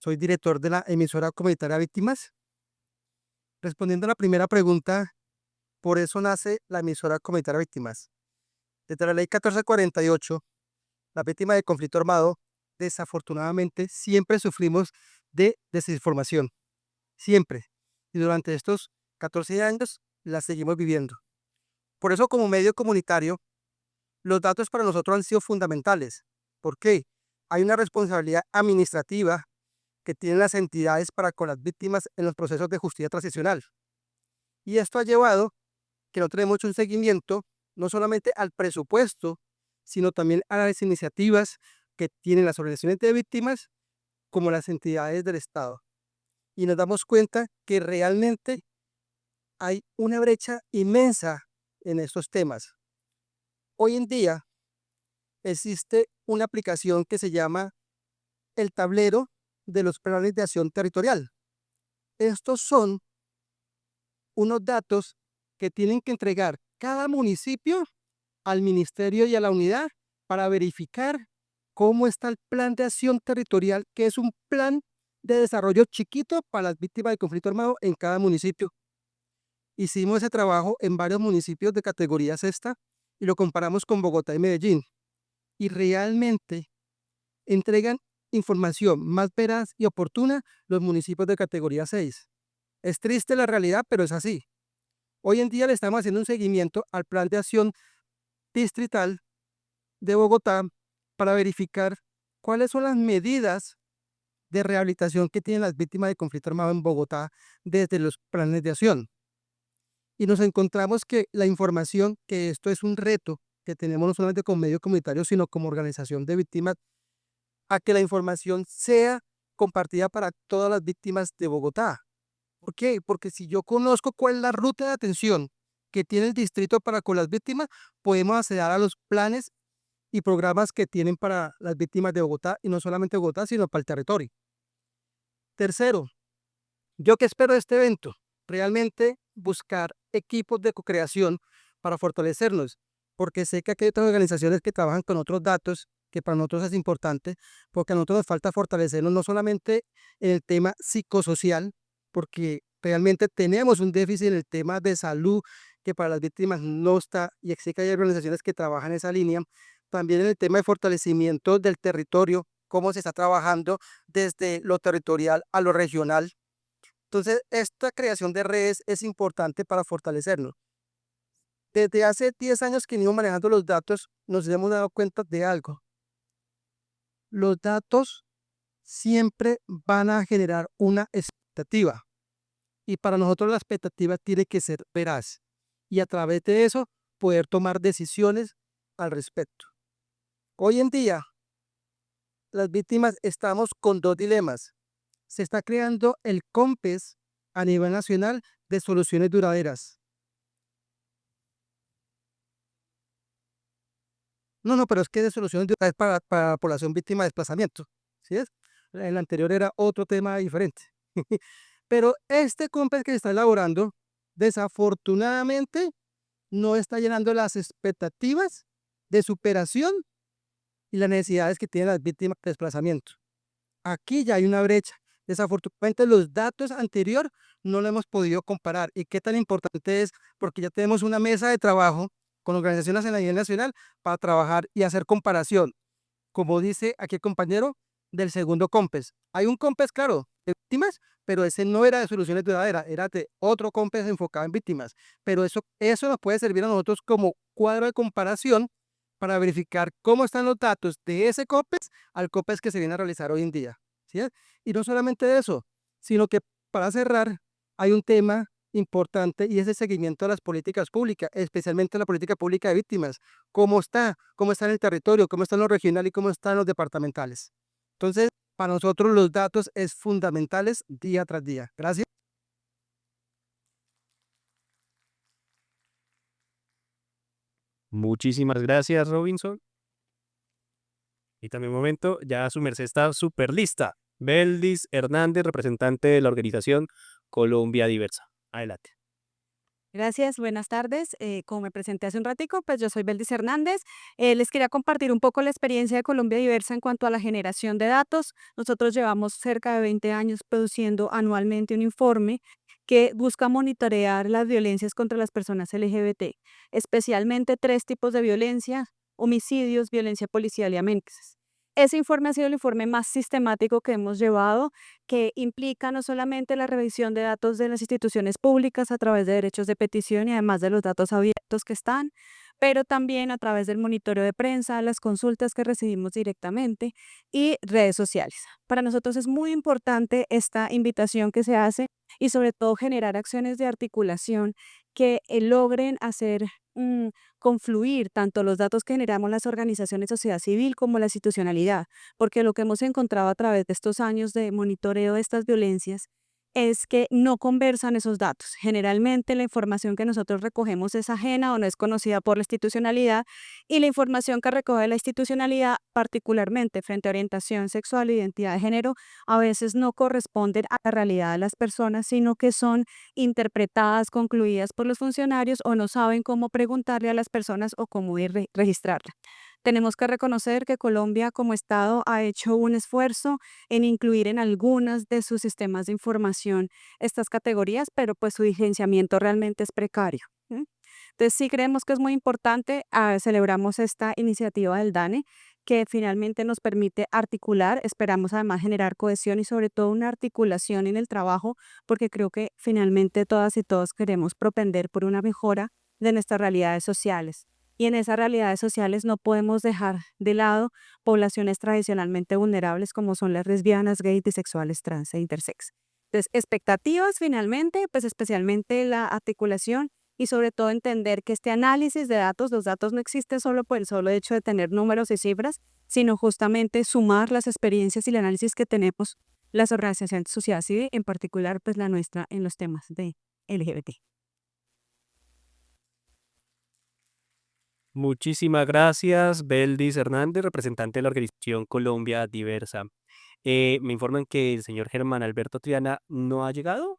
soy director de la emisora comunitaria Víctimas. Respondiendo a la primera pregunta, por eso nace la emisora comunitaria Víctimas. Desde la ley 1448, las víctimas de conflicto armado, desafortunadamente, siempre sufrimos de desinformación, siempre. Y durante estos 14 años la seguimos viviendo. Por eso, como medio comunitario, los datos para nosotros han sido fundamentales. ¿Por qué? Hay una responsabilidad administrativa que tienen las entidades para con las víctimas en los procesos de justicia transicional. Y esto ha llevado que no tenemos un seguimiento no solamente al presupuesto, sino también a las iniciativas que tienen las organizaciones de víctimas como las entidades del Estado. Y nos damos cuenta que realmente hay una brecha inmensa en estos temas. Hoy en día existe una aplicación que se llama el tablero de los planes de acción territorial. Estos son unos datos que tienen que entregar cada municipio al ministerio y a la unidad para verificar cómo está el plan de acción territorial, que es un plan de desarrollo chiquito para las víctimas de conflicto armado en cada municipio. Hicimos ese trabajo en varios municipios de categoría sexta y lo comparamos con Bogotá y Medellín. Y realmente entregan información más veraz y oportuna los municipios de categoría 6. Es triste la realidad, pero es así. Hoy en día le estamos haciendo un seguimiento al plan de acción distrital de Bogotá para verificar cuáles son las medidas de rehabilitación que tienen las víctimas de conflicto armado en Bogotá desde los planes de acción. Y nos encontramos que la información, que esto es un reto que tenemos no solamente como medio comunitario, sino como organización de víctimas, a que la información sea compartida para todas las víctimas de Bogotá. ¿Por qué? Porque si yo conozco cuál es la ruta de atención que tiene el distrito para con las víctimas, podemos acceder a los planes y programas que tienen para las víctimas de Bogotá, y no solamente Bogotá, sino para el territorio. Tercero, ¿yo qué espero de este evento? Realmente buscar equipos de co-creación para fortalecernos, porque sé que aquí hay otras organizaciones que trabajan con otros datos que para nosotros es importante, porque a nosotros nos falta fortalecernos no solamente en el tema psicosocial, porque realmente tenemos un déficit en el tema de salud que para las víctimas no está, y sé que hay organizaciones que trabajan en esa línea, también en el tema de fortalecimiento del territorio, cómo se está trabajando desde lo territorial a lo regional. Entonces, esta creación de redes es importante para fortalecernos. Desde hace 10 años que venimos manejando los datos, nos hemos dado cuenta de algo. Los datos siempre van a generar una expectativa, y para nosotros la expectativa tiene que ser veraz, y a través de eso poder tomar decisiones al respecto. Hoy en día, las víctimas estamos con dos dilemas. Se está creando el COMPES a nivel nacional de soluciones duraderas. No, pero es que de soluciones duraderas para la población víctima de desplazamiento. ¿Sí es? El anterior era otro tema diferente. Pero este COMPES que se está elaborando, desafortunadamente, no está llenando las expectativas de superación y las necesidades que tienen las víctimas de desplazamiento. Aquí ya hay una brecha. Desafortunadamente los datos anteriores no lo hemos podido comparar. ¿Y qué tan importante es? Porque ya tenemos una mesa de trabajo con organizaciones a nivel nacional para trabajar y hacer comparación. Como dice aquí el compañero, del segundo COMPES. Hay un COMPES, claro, de víctimas, pero ese no era de soluciones duraderas, era de otro COMPES enfocado en víctimas. Pero eso nos puede servir a nosotros como cuadro de comparación para verificar cómo están los datos de ese COMPES al COMPES que se viene a realizar hoy en día. ¿Sí? Y no solamente eso, sino que para cerrar, hay un tema importante, y es el seguimiento de las políticas públicas, especialmente la política pública de víctimas. ¿Cómo está en el territorio? ¿Cómo está en lo regional? ¿Y cómo están los departamentales? Entonces, para nosotros los datos es fundamentales día tras día. Gracias. Muchísimas gracias, Robinson. Y también un momento, ya su merced está súper lista. Beldis Hernández, representante de la organización Colombia Diversa. Adelante. Gracias, buenas tardes. Como me presenté hace un ratico, pues yo soy Beldis Hernández. Les quería compartir un poco la experiencia de Colombia Diversa en cuanto a la generación de datos. Nosotros llevamos cerca de 20 años produciendo anualmente un informe que busca monitorear las violencias contra las personas LGBT, especialmente tres tipos de violencia: homicidios, violencia policial y amenazas. Ese informe ha sido el informe más sistemático que hemos llevado, que implica no solamente la revisión de datos de las instituciones públicas a través de derechos de petición y además de los datos abiertos que están, pero también a través del monitoreo de prensa, las consultas que recibimos directamente y redes sociales. Para nosotros es muy importante esta invitación que se hace y sobre todo generar acciones de articulación que logren hacer mm, confluir tanto los datos que generamos las organizaciones de sociedad civil como la institucionalidad, porque lo que hemos encontrado a través de estos años de monitoreo de estas violencias es que no conversan esos datos. Generalmente la información que nosotros recogemos es ajena o no es conocida por la institucionalidad, y la información que recoge la institucionalidad, particularmente frente a orientación sexual e identidad de género, a veces no corresponden a la realidad de las personas, sino que son interpretadas, concluidas por los funcionarios, o no saben cómo preguntarle a las personas o cómo ir registrarla. Tenemos que reconocer que Colombia como Estado ha hecho un esfuerzo en incluir en algunas de sus sistemas de información estas categorías, pero pues su vigenciamiento realmente es precario. ¿M? Entonces sí creemos que es muy importante. Celebramos esta iniciativa del DANE, que finalmente nos permite articular, esperamos además generar cohesión y sobre todo una articulación en el trabajo, porque creo que finalmente todas y todos queremos propender por una mejora de nuestras realidades sociales. Y en esas realidades sociales no podemos dejar de lado poblaciones tradicionalmente vulnerables como son las lesbianas, gays, bisexuales, trans e intersex. Entonces, expectativas finalmente, pues especialmente la articulación y sobre todo entender que este análisis de datos, los datos no existen solo por el solo hecho de tener números y cifras, sino justamente sumar las experiencias y el análisis que tenemos las organizaciones de sociedad civil, en particular pues la nuestra en los temas de LGBT. Muchísimas gracias, Beldis Hernández, representante de la organización Colombia Diversa. Me informan que el señor Germán Alberto Triana no ha llegado.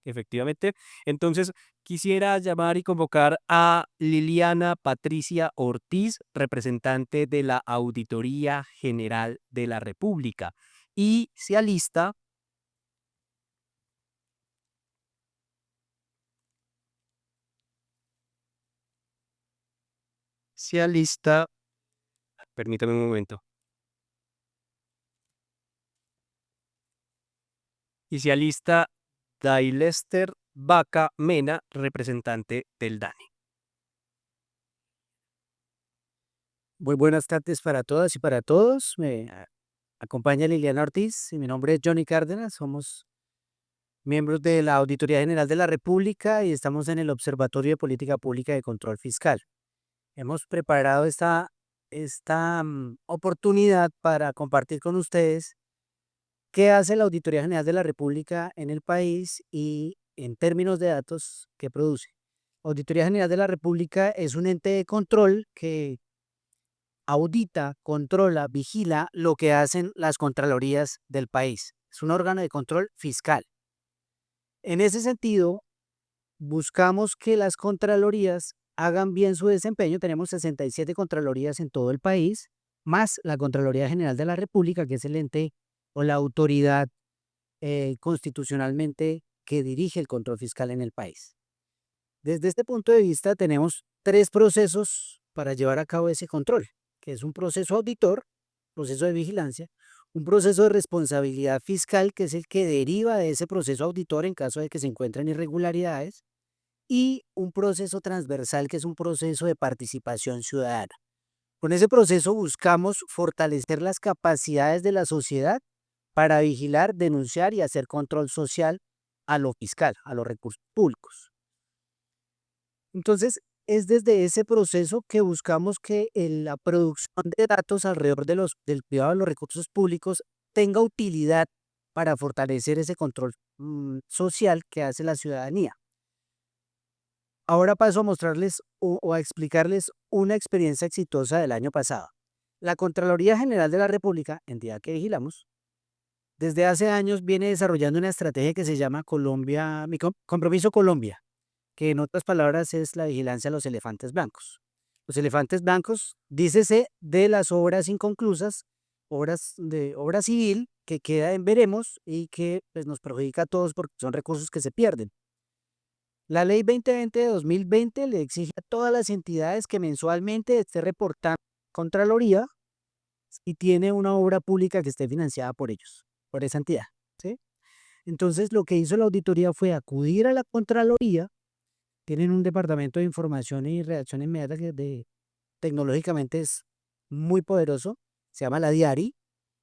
Efectivamente. Entonces, quisiera llamar y convocar a Liliana Patricia Ortiz, representante de la Auditoría General de la República. Y se alista, permítame un momento, y se alista Dailester Vaca Mena, representante del DANE. Muy buenas tardes para todas y para todos. Acompaña Liliana Ortiz y mi nombre es Johnny Cárdenas. Somos miembros de la Auditoría General de la República y estamos en el Observatorio de Política Pública de Control Fiscal. Hemos preparado esta oportunidad para compartir con ustedes qué hace la Auditoría General de la República en el país y en términos de datos que produce. Auditoría General de la República es un ente de control que audita, controla, vigila lo que hacen las contralorías del país. Es un órgano de control fiscal. En ese sentido, buscamos que las contralorías hagan bien su desempeño. Tenemos 67 contralorías en todo el país, más la Contraloría General de la República, que es el ente o la autoridad constitucionalmente que dirige el control fiscal en el país. Desde este punto de vista, tenemos tres procesos para llevar a cabo ese control, que es un proceso auditor, proceso de vigilancia, un proceso de responsabilidad fiscal, que es el que deriva de ese proceso auditor en caso de que se encuentren irregularidades, y un proceso transversal, que es un proceso de participación ciudadana. Con ese proceso buscamos fortalecer las capacidades de la sociedad para vigilar, denunciar y hacer control social a lo fiscal, a los recursos públicos. Entonces, es desde ese proceso que buscamos que la producción de datos alrededor del cuidado de los recursos públicos tenga utilidad para fortalecer ese control social que hace la ciudadanía. Ahora paso a mostrarles o a explicarles una experiencia exitosa del año pasado. La Contraloría General de la República, entidad que vigilamos, desde hace años viene desarrollando una estrategia que se llama Colombia, Compromiso Colombia. que en otras palabras es la vigilancia a los elefantes blancos. Los elefantes blancos, dícese de las obras inconclusas, obras de obra civil que queda en veremos y que pues, nos perjudica a todos porque son recursos que se pierden. La ley 2020 de 2020 le exige a todas las entidades que mensualmente esté reportando Contraloría y tiene una obra pública que esté financiada por ellos, por esa entidad, ¿sí? Entonces, lo que hizo la auditoría fue acudir a la Contraloría. Tienen un departamento de información y reacción inmediata que tecnológicamente es muy poderoso, se llama la Diari.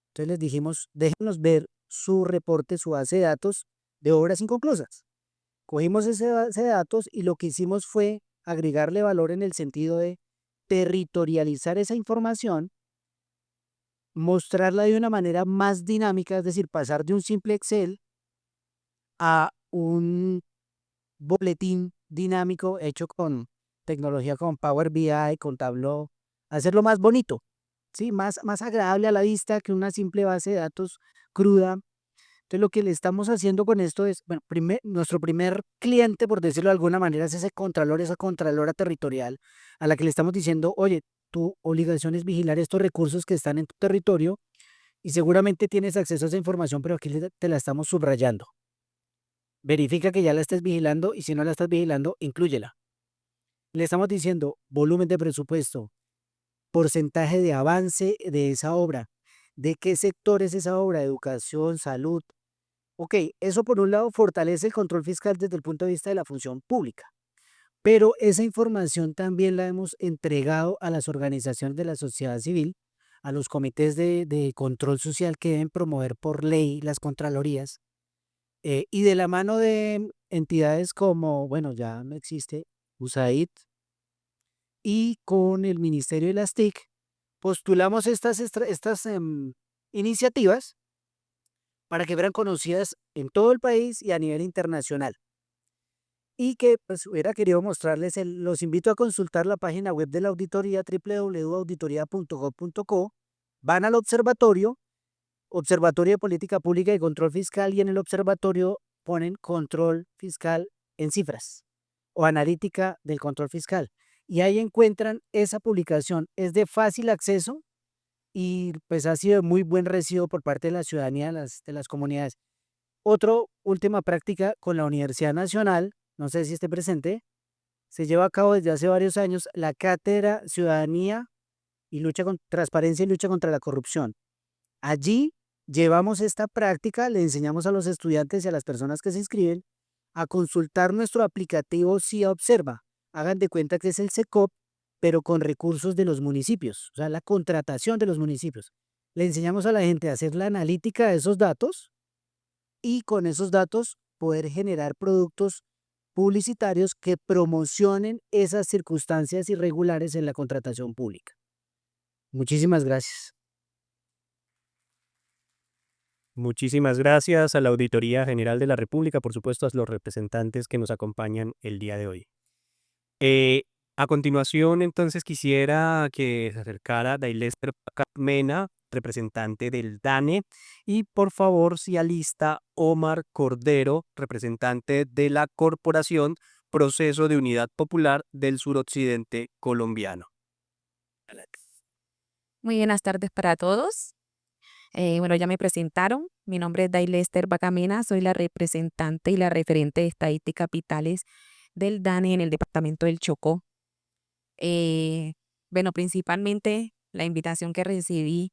Entonces les dijimos, déjenos ver su reporte, su base de datos de obras inconclusas. Cogimos ese base de datos y lo que hicimos fue agregarle valor en el sentido de territorializar esa información, mostrarla de una manera más dinámica, es decir, pasar de un simple Excel a un boletín dinámico hecho con tecnología con Power BI, con Tableau, hacerlo más bonito, ¿sí? Más agradable a la vista que una simple base de datos cruda. Entonces, lo que le estamos haciendo con esto es, bueno, nuestro primer cliente, por decirlo de alguna manera, es ese contralor, esa contralora territorial, a la que le estamos diciendo, oye, tu obligación es vigilar estos recursos que están en tu territorio y seguramente tienes acceso a esa información, pero aquí te la estamos subrayando. Verifica que ya la estés vigilando y si no la estás vigilando, inclúyela. Le estamos diciendo volumen de presupuesto, porcentaje de avance de esa obra, de qué sector es esa obra, educación, salud. Ok, eso por un lado fortalece el control fiscal desde el punto de vista de la función pública, pero esa información también la hemos entregado a las organizaciones de la sociedad civil, a los comités de control social que deben promover por ley las contralorías, y de la mano de entidades como, bueno, ya no existe, USAID, y con el Ministerio de las TIC, postulamos estas iniciativas para que fueran conocidas en todo el país y a nivel internacional. Y que pues hubiera querido mostrarles, los invito a consultar la página web de la auditoría, www.auditoria.gov.co, van al observatorio, Observatorio de Política Pública y Control Fiscal, y en el observatorio ponen control fiscal en cifras o analítica del control fiscal. Y ahí encuentran esa publicación. Es de fácil acceso y pues ha sido de muy buen recibo por parte de la ciudadanía de las comunidades. Última práctica con la Universidad Nacional, no sé si esté presente, se lleva a cabo desde hace varios años la Cátedra Ciudadanía y Transparencia y Lucha contra la Corrupción. Allí llevamos esta práctica, le enseñamos a los estudiantes y a las personas que se inscriben a consultar nuestro aplicativo CIA Observa. Hagan de cuenta que es el SECOP, pero con recursos de los municipios, o sea, la contratación de los municipios. Le enseñamos a la gente a hacer la analítica de esos datos y con esos datos poder generar productos publicitarios que promocionen esas circunstancias irregulares en la contratación pública. Muchísimas gracias. Muchísimas gracias a la Auditoría General de la República, por supuesto, a los representantes que nos acompañan el día de hoy. A continuación, entonces, quisiera que se acercara Dailester Mena, representante del DANE, y por favor se alista Omar Cordero, representante de la Corporación Proceso de Unidad Popular del Suroccidente Colombiano. Muy buenas tardes para todos. Bueno, ya me presentaron. Mi nombre es Dailester Bacamena, soy la representante y la referente de estadística capitales del DANE en el departamento del Chocó. Bueno, principalmente la invitación que recibí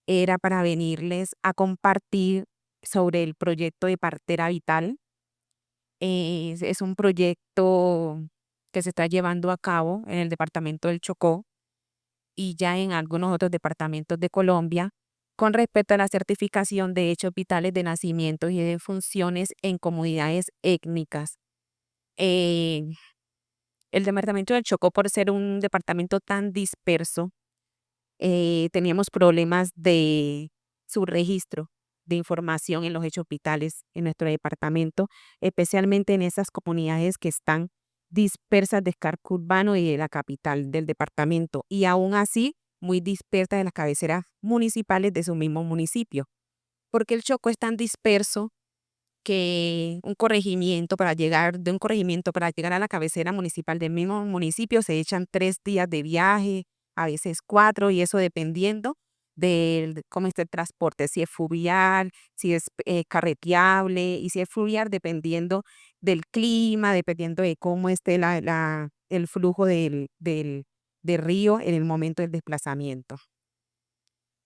era para venirles a compartir sobre el proyecto de Partera Vital. Es un proyecto que se está llevando a cabo en el departamento del Chocó y ya en algunos otros departamentos de Colombia con respecto a la certificación de hechos vitales de nacimientos y de funciones en comunidades étnicas. El departamento del Chocó, por ser un departamento tan disperso, teníamos problemas de subregistro de información en los hechos vitales en nuestro departamento, especialmente en esas comunidades que están dispersas de escarco urbano y de la capital del departamento, y aún así muy dispersas de las cabeceras municipales de su mismo municipio, porque el Chocó es tan disperso que un corregimiento para llegar, de un corregimiento para llegar a la cabecera municipal del mismo municipio se echan 3 días de viaje, a veces 4, y eso dependiendo de cómo esté el transporte, si es fluvial, si es carreteable, y si es fluvial dependiendo del clima, dependiendo de cómo esté el flujo del río en el momento del desplazamiento.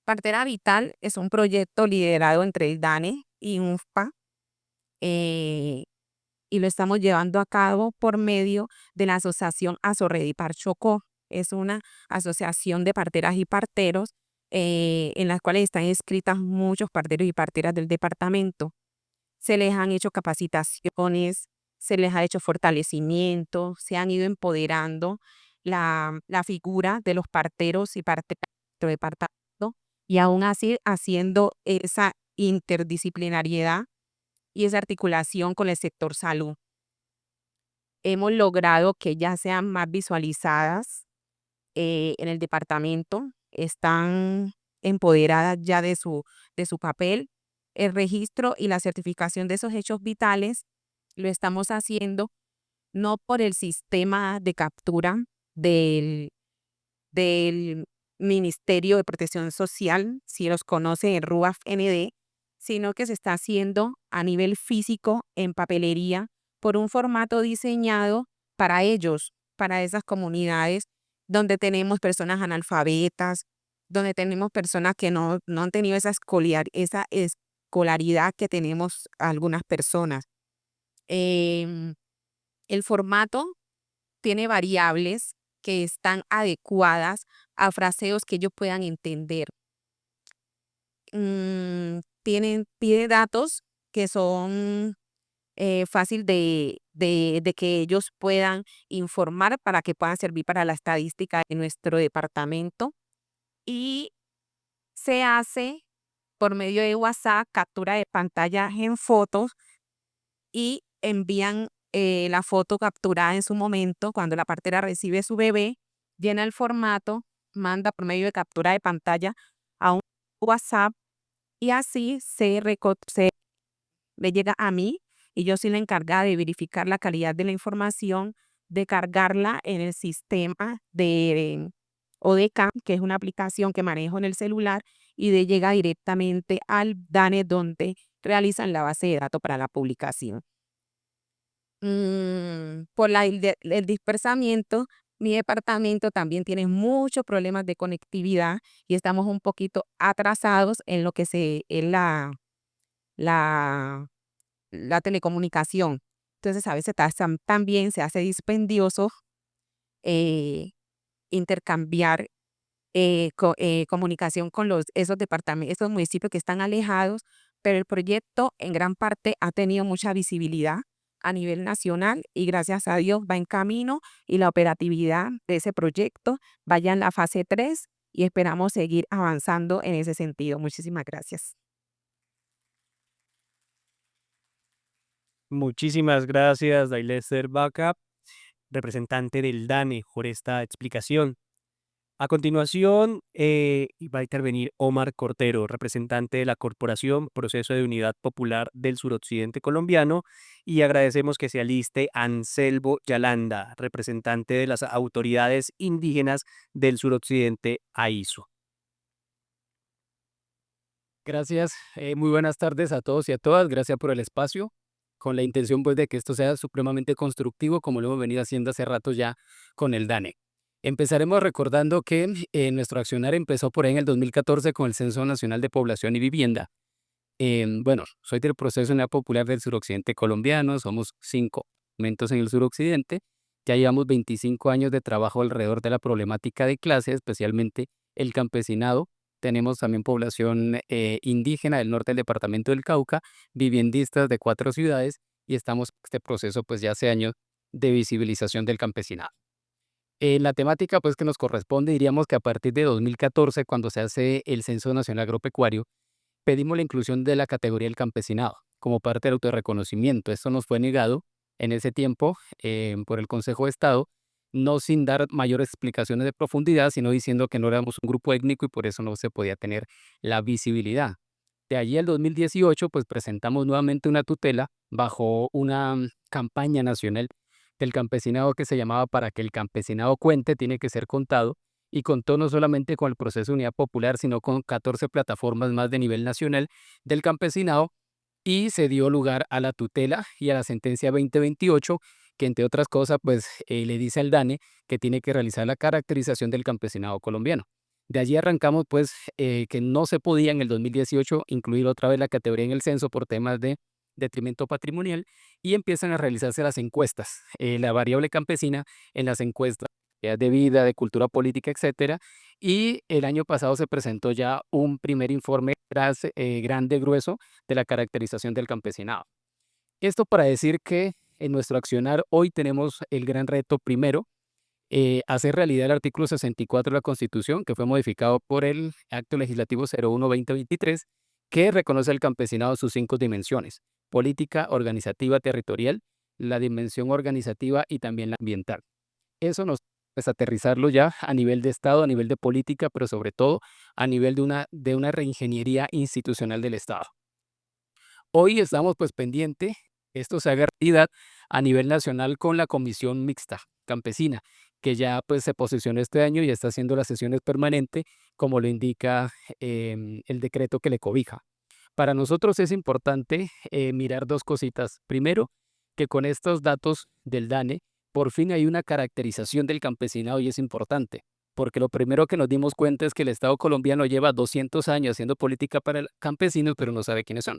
Partera Vital es un proyecto liderado entre el DANE y UNFPA, eh, y lo estamos llevando a cabo por medio de la asociación Asorredipar Chocó. Es una asociación de parteras y parteros en las cuales están inscritas muchos parteros y parteras del departamento. Se les han hecho capacitaciones, se les ha hecho fortalecimiento, se han ido empoderando la figura de los parteros y parteras del departamento, y aún así haciendo esa interdisciplinariedad y esa articulación con el sector salud. Hemos logrado que ya sean más visualizadas en el departamento, están empoderadas ya de su papel. El registro y la certificación de esos hechos vitales lo estamos haciendo no por el sistema de captura del Ministerio de Protección Social, si los conoce en RUAF-ND, sino que se está haciendo a nivel físico en papelería por un formato diseñado para ellos, para esas comunidades donde tenemos personas analfabetas, donde tenemos personas que no han tenido esa escolaridad que tenemos algunas personas. Em, el formato tiene variables que están adecuadas a fraseos que ellos puedan entender. Pide datos que son fácil de que ellos puedan informar para que puedan servir para la estadística de nuestro departamento, y se hace por medio de WhatsApp captura de pantalla en fotos y envían la foto capturada en su momento cuando la partera recibe su bebé, llena el formato, manda por medio de captura de pantalla a un WhatsApp, y así le llega a mí, y yo soy la encargada de verificar la calidad de la información, de cargarla en el sistema de ODK, que es una aplicación que manejo en el celular, y de llega directamente al DANE donde realizan la base de datos para la publicación. Por el dispersamiento, mi departamento también tiene muchos problemas de conectividad y estamos un poquito atrasados en lo que es la la telecomunicación. Entonces, a veces también se hace dispendioso eh, intercambiar comunicación con esos departamentos, esos municipios que están alejados, pero el proyecto en gran parte ha tenido mucha visibilidad a nivel nacional y gracias a Dios va en camino, y la operatividad de ese proyecto vaya en la fase 3 y esperamos seguir avanzando en ese sentido. Muchísimas gracias. Muchísimas gracias, Dailester Backup, representante del DANE, por esta explicación. A continuación, va a intervenir Omar Cortero, representante de la Corporación Proceso de Unidad Popular del Suroccidente Colombiano, y agradecemos que se aliste Anselmo Yalanda, representante de las autoridades indígenas del Suroccidente AISO. Gracias, muy buenas tardes a todos y a todas, gracias por el espacio, con la intención pues de que esto sea supremamente constructivo como lo hemos venido haciendo hace rato ya con el DANE. Empezaremos recordando que nuestro accionar empezó por ahí en el 2014 con el Censo Nacional de Población y Vivienda. Bueno, soy del Proceso de Unidad Popular del Suroccidente Colombiano, somos 5 momentos en el suroccidente, ya llevamos 25 años de trabajo alrededor de la problemática de clase, especialmente el campesinado. Tenemos también población indígena del norte del departamento del Cauca, viviendistas de 4 ciudades, y estamos en este proceso pues ya hace años de visibilización del campesinado. En la temática pues que nos corresponde, diríamos que a partir de 2014, cuando se hace el Censo Nacional Agropecuario, pedimos la inclusión de la categoría del campesinado como parte del autorreconocimiento. Esto nos fue negado en ese tiempo por el Consejo de Estado, no sin dar mayores explicaciones de profundidad, sino diciendo que no éramos un grupo étnico y por eso no se podía tener la visibilidad. De allí al 2018, pues presentamos nuevamente una tutela bajo una campaña nacional del campesinado que se llamaba Para que el campesinado cuente, tiene que ser contado, y contó no solamente con el proceso de unidad popular, sino con 14 plataformas más de nivel nacional del campesinado, y se dio lugar a la tutela y a la sentencia 2028, que entre otras cosas, pues le dice al DANE que tiene que realizar la caracterización del campesinado colombiano. De allí arrancamos, pues, que no se podía en el 2018 incluir otra vez la categoría en el censo por temas de detrimento patrimonial, y empiezan a realizarse las encuestas, la variable campesina en las encuestas de vida, de cultura política, etcétera. Y el año pasado se presentó ya un primer informe grande, grueso, de la caracterización del campesinado. Esto para decir que en nuestro accionar hoy tenemos el gran reto primero, hacer realidad el artículo 64 de la Constitución, que fue modificado por el Acto Legislativo 01-2023, que reconoce al campesinado en sus 5 dimensiones: política, organizativa, territorial, la dimensión organizativa y también la ambiental. Eso nos pues aterrizarlo ya a nivel de Estado, a nivel de política, pero sobre todo a nivel de una reingeniería institucional del Estado. Hoy estamos pues pendiente, esto se haga realidad a nivel nacional con la Comisión Mixta Campesina, que ya pues se posicionó este año y está haciendo las sesiones permanentes, como lo indica el decreto que le cobija. Para nosotros es importante mirar 2 cositas. Primero, que con estos datos del DANE, por fin hay una caracterización del campesinado, y es importante, porque lo primero que nos dimos cuenta es que el Estado colombiano lleva 200 años haciendo política para el campesino, pero no sabe quiénes son.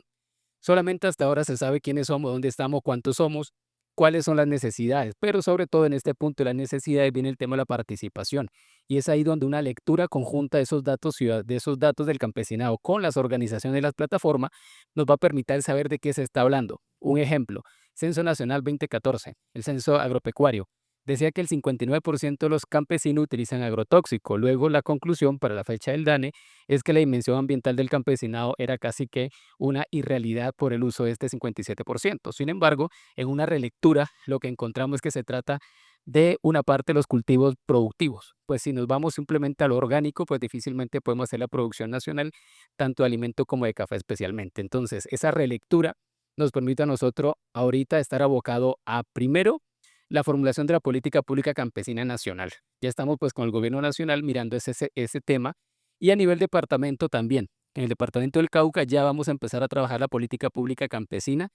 Solamente hasta ahora se sabe quiénes somos, dónde estamos, cuántos somos, cuáles son las necesidades, pero sobre todo en este punto de las necesidades viene el tema de la participación, y es ahí donde una lectura conjunta de esos datos, de esos datos del campesinado con las organizaciones de las plataformas nos va a permitir saber de qué se está hablando. Un ejemplo: Censo Nacional 2014, el censo agropecuario, decía que el 59% de los campesinos utilizan agrotóxico. Luego la conclusión para la fecha del DANE es que la dimensión ambiental del campesinado era casi que una irrealidad por el uso de este 57%. Sin embargo, en una relectura lo que encontramos es que se trata de una parte de los cultivos productivos. Pues si nos vamos simplemente a lo orgánico, pues difícilmente podemos hacer la producción nacional, tanto de alimento como de café especialmente. Entonces, esa relectura nos permite a nosotros ahorita estar abocado a, primero, la formulación de la política pública campesina nacional. Ya estamos pues con el gobierno nacional mirando ese tema, y a nivel departamento también. En el departamento del Cauca ya vamos a empezar a trabajar la política pública campesina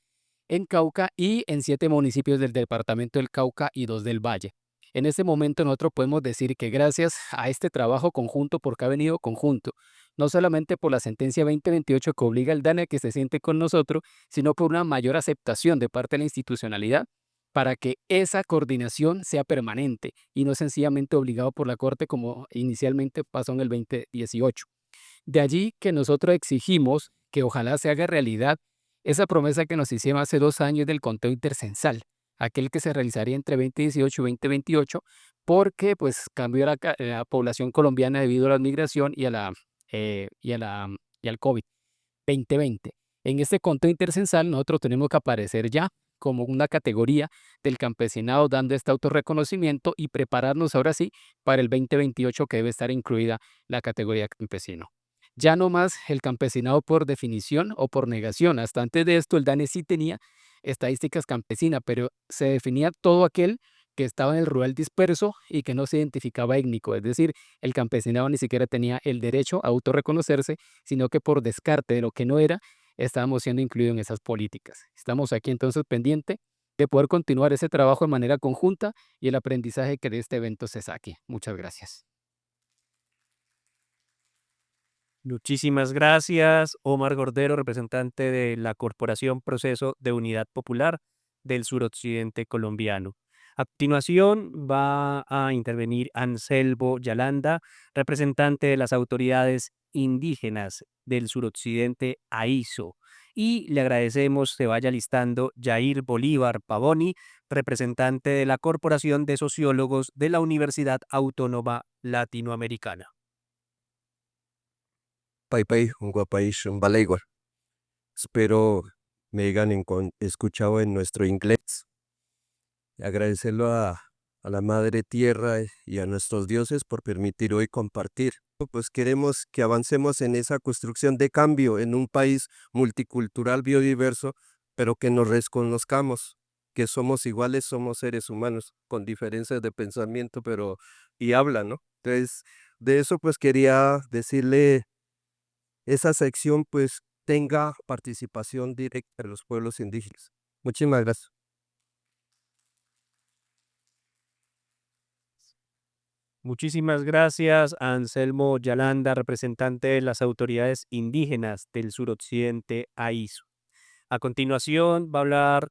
en Cauca y en 7 municipios del departamento del Cauca y 2 del Valle. En este momento nosotros podemos decir que gracias a este trabajo conjunto, porque ha venido conjunto, no solamente por la sentencia 2028 que obliga al DANE a que se siente con nosotros, sino por una mayor aceptación de parte de la institucionalidad, para que esa coordinación sea permanente y no sencillamente obligado por la Corte como inicialmente pasó en el 2018. De allí que nosotros exigimos que ojalá se haga realidad esa promesa que nos hicieron hace 2 años del conteo intercensal, aquel que se realizaría entre 2018 y 2028, porque pues cambió la población colombiana debido a la migración y al COVID 2020. En este conteo intercensal nosotros tenemos que aparecer ya como una categoría del campesinado, dando este autorreconocimiento y prepararnos ahora sí para el 2028, que debe estar incluida la categoría campesino. Ya no más el campesinado por definición o por negación. Hasta antes de esto el DANE sí tenía estadísticas campesinas, pero se definía todo aquel que estaba en el rural disperso y que no se identificaba étnico, es decir, el campesinado ni siquiera tenía el derecho a autorreconocerse, sino que por descarte de lo que no era, estábamos siendo incluidos en esas políticas. Estamos aquí entonces pendiente de poder continuar ese trabajo de manera conjunta y el aprendizaje que de este evento se saque. Muchas gracias. Muchísimas gracias, Omar Gordero, representante de la Corporación Proceso de Unidad Popular del suroccidente colombiano. A continuación va a intervenir Anselmo Yalanda, representante de las autoridades indígenas del suroccidente AISO. Y le agradecemos se vaya listando Jair Bolívar Pavoni, representante de la Corporación de Sociólogos de la Universidad Autónoma Latinoamericana. Pai, un guapaís, un baleiguar. Espero me hayan escuchado en nuestro inglés. Agradecerlo a a la Madre Tierra y a nuestros dioses por permitir hoy compartir. Pues queremos que avancemos en esa construcción de cambio en un país multicultural, biodiverso, pero que nos reconozcamos, que somos iguales, somos seres humanos, con diferencias de pensamiento, pero y habla, ¿no? Entonces, de eso pues quería decirle, esa sección pues tenga participación directa de los pueblos indígenas. Muchísimas gracias. Muchísimas gracias, Anselmo Yalanda, representante de las autoridades indígenas del suroccidente AISU. A continuación va a hablar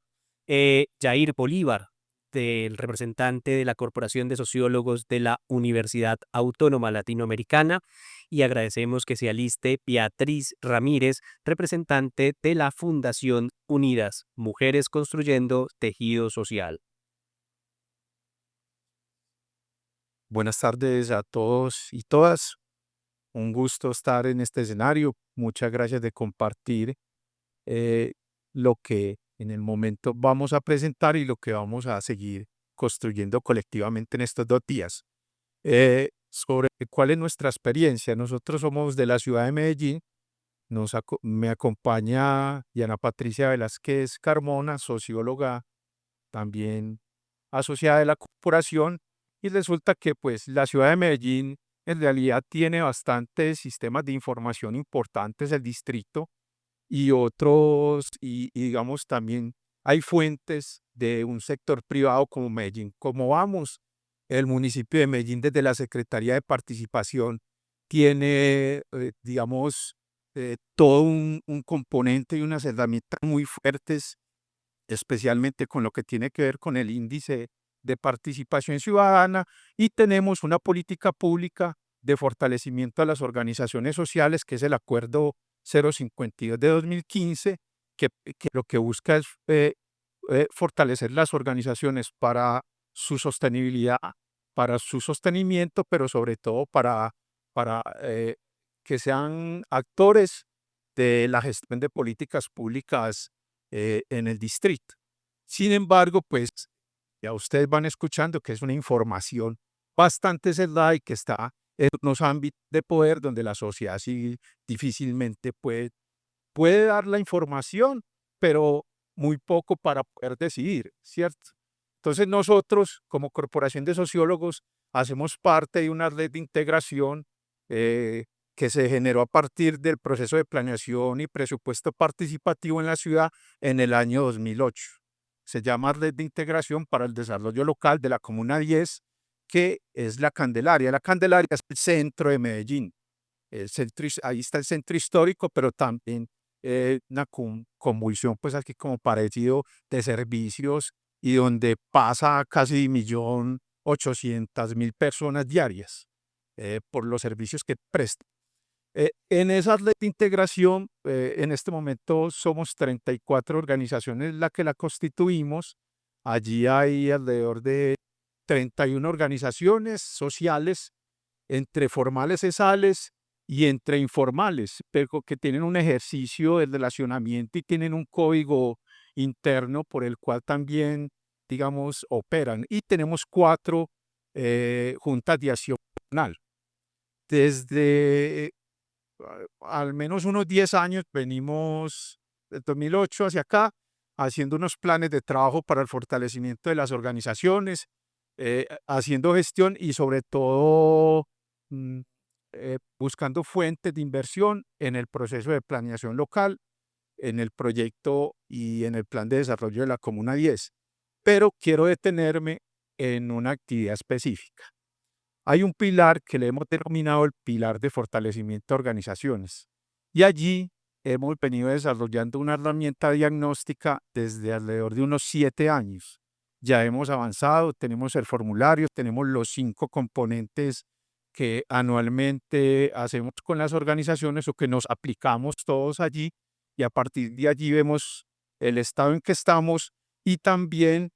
Jair Bolívar, del representante de la Corporación de Sociólogos de la Universidad Autónoma Latinoamericana, y agradecemos que se aliste Beatriz Ramírez, representante de la Fundación Unidas, Mujeres Construyendo Tejido Social. Buenas tardes a todos y todas. Un gusto estar en este escenario. Muchas gracias de compartir lo que en el momento vamos a presentar y lo que vamos a seguir construyendo colectivamente en estos 2 días. Sobre cuál es nuestra experiencia. Nosotros somos de la ciudad de Medellín. Me acompaña Diana Patricia Velázquez Carmona, socióloga también asociada de la corporación, y resulta que pues la ciudad de Medellín en realidad tiene bastantes sistemas de información importantes, el distrito y otros, y digamos también hay fuentes de un sector privado como Medellín. Como vamos, el municipio de Medellín desde la Secretaría de Participación tiene, digamos, todo un componente y unas herramientas muy fuertes, especialmente con lo que tiene que ver con el índice de participación ciudadana, y tenemos una política pública de fortalecimiento a las organizaciones sociales, que es el Acuerdo 052 de 2015, que lo que busca es fortalecer las organizaciones para su sostenibilidad, para su sostenimiento, pero sobre todo para que sean actores de la gestión de políticas públicas en el distrito. Sin embargo, pues ya ustedes van escuchando que es una información bastante cerrada y que está en unos ámbitos de poder donde la sociedad sí difícilmente puede dar la información, pero muy poco para poder decidir, ¿cierto? Entonces nosotros, como Corporación de Sociólogos, hacemos parte de una red de integración que se generó a partir del proceso de planeación y presupuesto participativo en la ciudad en el año 2008. Se llama Red de Integración para el Desarrollo Local de la Comuna 10, que es la Candelaria. La Candelaria es el centro de Medellín. Ahí está el centro histórico, pero también una convulsión, pues aquí como parecido, de servicios, y donde pasa casi 1.800.000 personas diarias por los servicios que prestan. En esa red de integración, en este momento somos 34 organizaciones las que la constituimos. Allí hay alrededor de 31 organizaciones sociales, entre formales cesales y entre informales, pero que tienen un ejercicio de relacionamiento y tienen un código interno por el cual también, digamos, operan. Y tenemos 4 juntas de acción nacional. Desde al menos unos 10 años venimos, del 2008 hacia acá, haciendo unos planes de trabajo para el fortalecimiento de las organizaciones, haciendo gestión y sobre todo buscando fuentes de inversión en el proceso de planeación local, en el proyecto y en el plan de desarrollo de la Comuna 10. Pero quiero detenerme en una actividad específica. Hay un pilar que le hemos denominado el pilar de fortalecimiento de organizaciones, y allí hemos venido desarrollando una herramienta diagnóstica desde alrededor de unos 7 años. Ya hemos avanzado, tenemos el formulario, tenemos los 5 componentes que anualmente hacemos con las organizaciones o que nos aplicamos todos allí, y a partir de allí vemos el estado en que estamos y también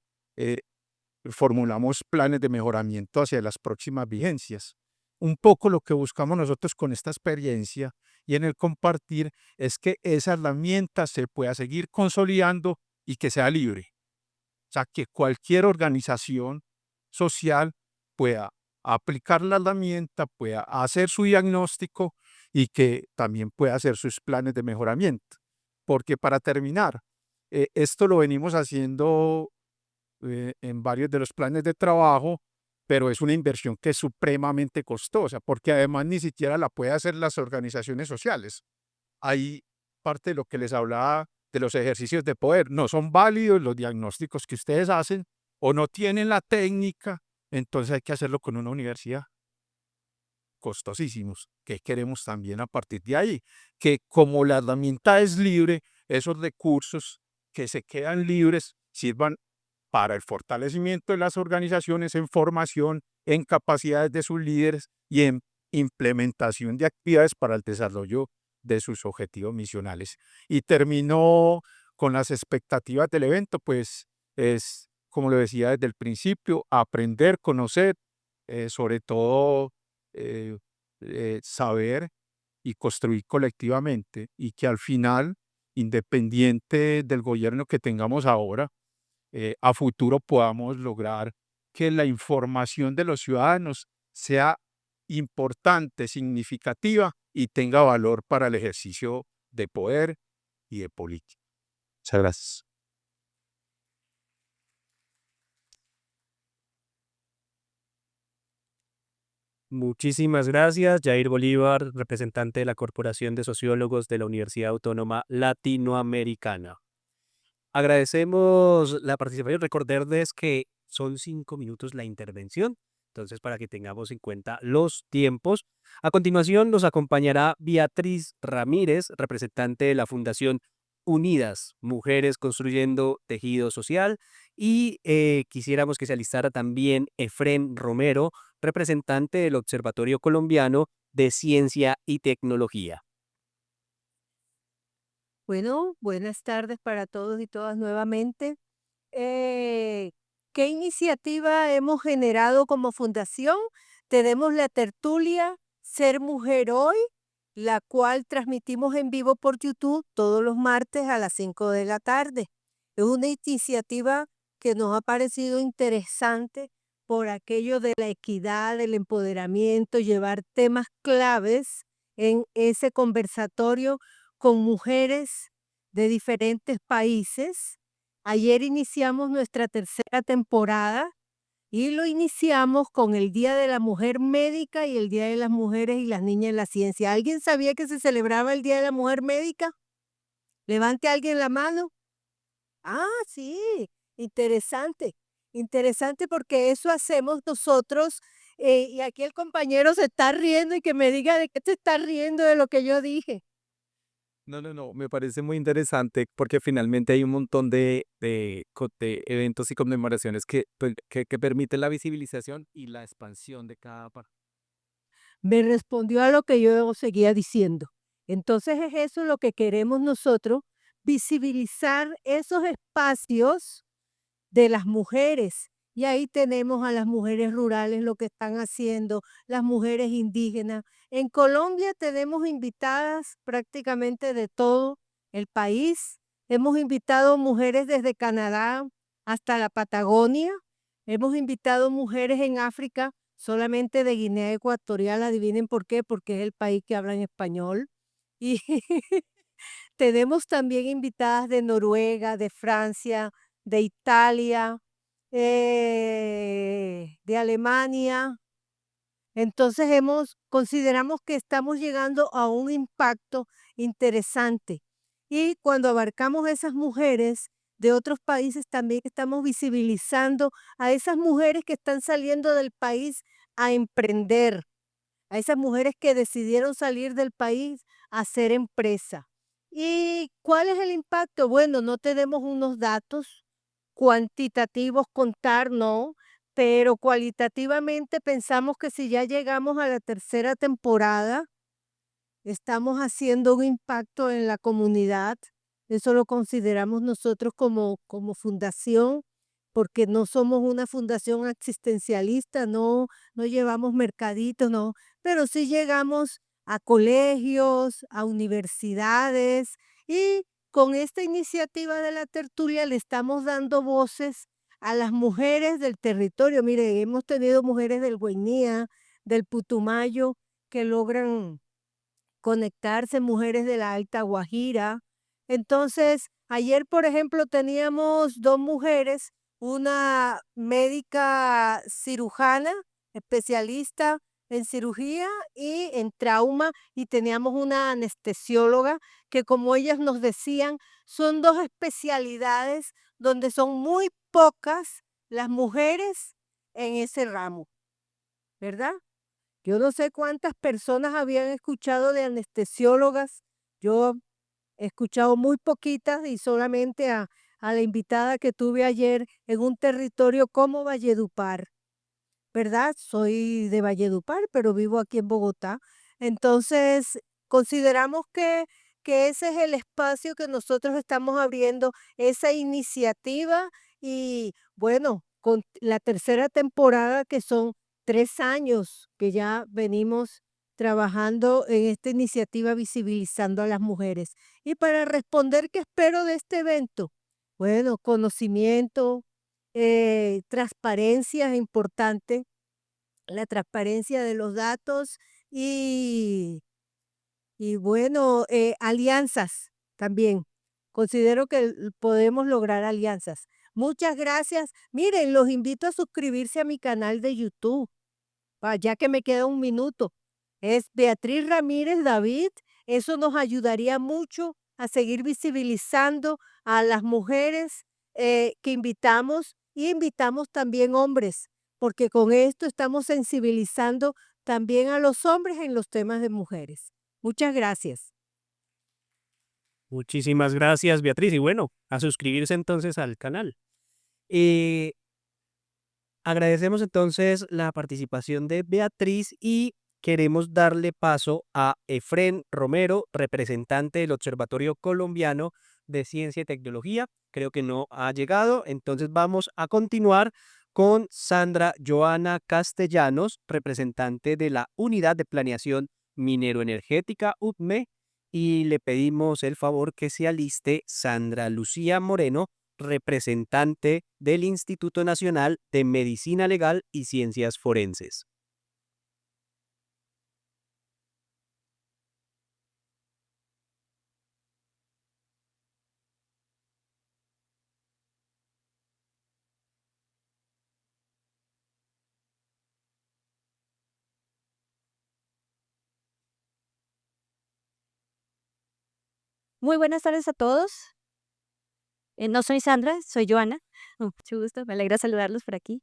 formulamos planes de mejoramiento hacia las próximas vigencias. Un poco lo que buscamos nosotros con esta experiencia y en el compartir es que esa herramienta se pueda seguir consolidando y que sea libre. O sea, que cualquier organización social pueda aplicar la herramienta, pueda hacer su diagnóstico y que también pueda hacer sus planes de mejoramiento. Porque para terminar, esto lo venimos haciendo en varios de los planes de trabajo, pero es una inversión que es supremamente costosa, porque además ni siquiera la pueden hacer las organizaciones sociales. Ahí parte de lo que les hablaba de los ejercicios de poder. No son válidos los diagnósticos que ustedes hacen o no tienen la técnica, entonces hay que hacerlo con una universidad. Costosísimos, que queremos también a partir de ahí, que como la herramienta es libre, esos recursos que se quedan libres sirvan para el fortalecimiento de las organizaciones en formación, en capacidades de sus líderes y en implementación de actividades para el desarrollo de sus objetivos misionales. Y terminó con las expectativas del evento, pues es, como lo decía desde el principio, aprender, conocer, sobre todo saber y construir colectivamente y que al final, independiente del gobierno que tengamos ahora, a futuro podamos lograr que la información de los ciudadanos sea importante, significativa y tenga valor para el ejercicio de poder y de política. Muchas gracias. Muchísimas gracias, Jair Bolívar, representante de la Corporación de Sociólogos de la Universidad Autónoma Latinoamericana. Agradecemos la participación. Recordarles que son 5 minutos la intervención, entonces para que tengamos en cuenta los tiempos. A continuación nos acompañará Beatriz Ramírez, representante de la Fundación Unidas, Mujeres Construyendo Tejido Social, y quisiéramos que se alistara también Efrén Romero, representante del Observatorio Colombiano de Ciencia y Tecnología. Bueno, buenas tardes para todos y todas nuevamente. ¿Qué iniciativa hemos generado como fundación? Tenemos la tertulia Ser Mujer Hoy, la cual transmitimos en vivo por YouTube todos los martes a las 5 de la tarde. Es una iniciativa que nos ha parecido interesante por aquello de la equidad, del empoderamiento, llevar temas claves en ese conversatorio con mujeres de diferentes países. Ayer iniciamos nuestra tercera temporada y lo iniciamos con el Día de la Mujer Médica y el Día de las Mujeres y las Niñas en la Ciencia. ¿Alguien sabía que se celebraba el Día de la Mujer Médica? Levante alguien la mano. Ah, sí, interesante. Interesante porque eso hacemos nosotros. Y aquí el compañero se está riendo y que me diga de qué se está riendo de lo que yo dije. No, me parece muy interesante porque finalmente hay un montón de eventos y conmemoraciones que permiten la visibilización y la expansión de cada parte. Me respondió a lo que yo seguía diciendo. Entonces es eso lo que queremos nosotros, visibilizar esos espacios de las mujeres. Y ahí tenemos a las mujeres rurales lo que están haciendo, las mujeres indígenas. En Colombia tenemos invitadas prácticamente de todo el país. Hemos invitado mujeres desde Canadá hasta la Patagonia. Hemos invitado mujeres en África, solamente de Guinea Ecuatorial. Adivinen por qué, porque es el país que habla en español. Y tenemos también invitadas de Noruega, de Francia, de Italia, de Alemania. Entonces consideramos que estamos llegando a un impacto interesante. Y cuando abarcamos a esas mujeres de otros países, también estamos visibilizando a esas mujeres que están saliendo del país a emprender, a esas mujeres que decidieron salir del país a hacer empresa. ¿Y cuál es el impacto? Bueno, no tenemos unos datos cuantitativos, contar, no, pero cualitativamente pensamos que si ya llegamos a la tercera temporada, estamos haciendo un impacto en la comunidad. Eso lo consideramos nosotros como fundación, porque no somos una fundación existencialista, no llevamos mercaditos, no, pero sí llegamos a colegios, a universidades y con esta iniciativa de la tertulia le estamos dando voces a las mujeres del territorio. Mire, hemos tenido mujeres del Guainía, del Putumayo, que logran conectarse, mujeres de la Alta Guajira. Entonces, ayer, por ejemplo, teníamos 2 mujeres, una médica cirujana, especialista en cirugía y en trauma, y teníamos una anestesióloga que, como ellas nos decían, son 2 especialidades donde son muy pocas las mujeres en ese ramo, ¿verdad? Yo no sé cuántas personas habían escuchado de anestesiólogas. Yo he escuchado muy poquitas y solamente a la invitada que tuve ayer en un territorio como Valledupar, ¿verdad? Soy de Valledupar, pero vivo aquí en Bogotá. Entonces, consideramos que ese es el espacio que nosotros estamos abriendo, esa iniciativa y bueno, con la tercera temporada que son 3 años que ya venimos trabajando en esta iniciativa visibilizando a las mujeres. Y para responder, ¿qué espero de este evento? Bueno, conocimiento, transparencia es importante, la transparencia de los datos y, y bueno, alianzas también. Considero que podemos lograr alianzas. Muchas gracias. Miren, los invito a suscribirse a mi canal de YouTube, ya que me queda un minuto. Es Beatriz Ramírez David. Eso nos ayudaría mucho a seguir visibilizando a las mujeres que invitamos y invitamos también hombres, porque con esto estamos sensibilizando también a los hombres en los temas de mujeres. Muchas gracias. Muchísimas gracias, Beatriz. Y bueno, a suscribirse entonces al canal. Eh, Agradecemos entonces la participación de Beatriz y queremos darle paso a Efrén Romero, representante del Observatorio Colombiano de Ciencia y Tecnología. Creo que no ha llegado, entonces vamos a continuar con Sandra Joana Castellanos, representante de la Unidad de Planeación Minero-Energética, UPME, y le pedimos el favor que se aliste Sandra Lucía Moreno, representante del Instituto Nacional de Medicina Legal y Ciencias Forenses. Muy buenas tardes a todos. No soy Sandra, soy Joana. Mucho gusto, me alegra saludarlos por aquí.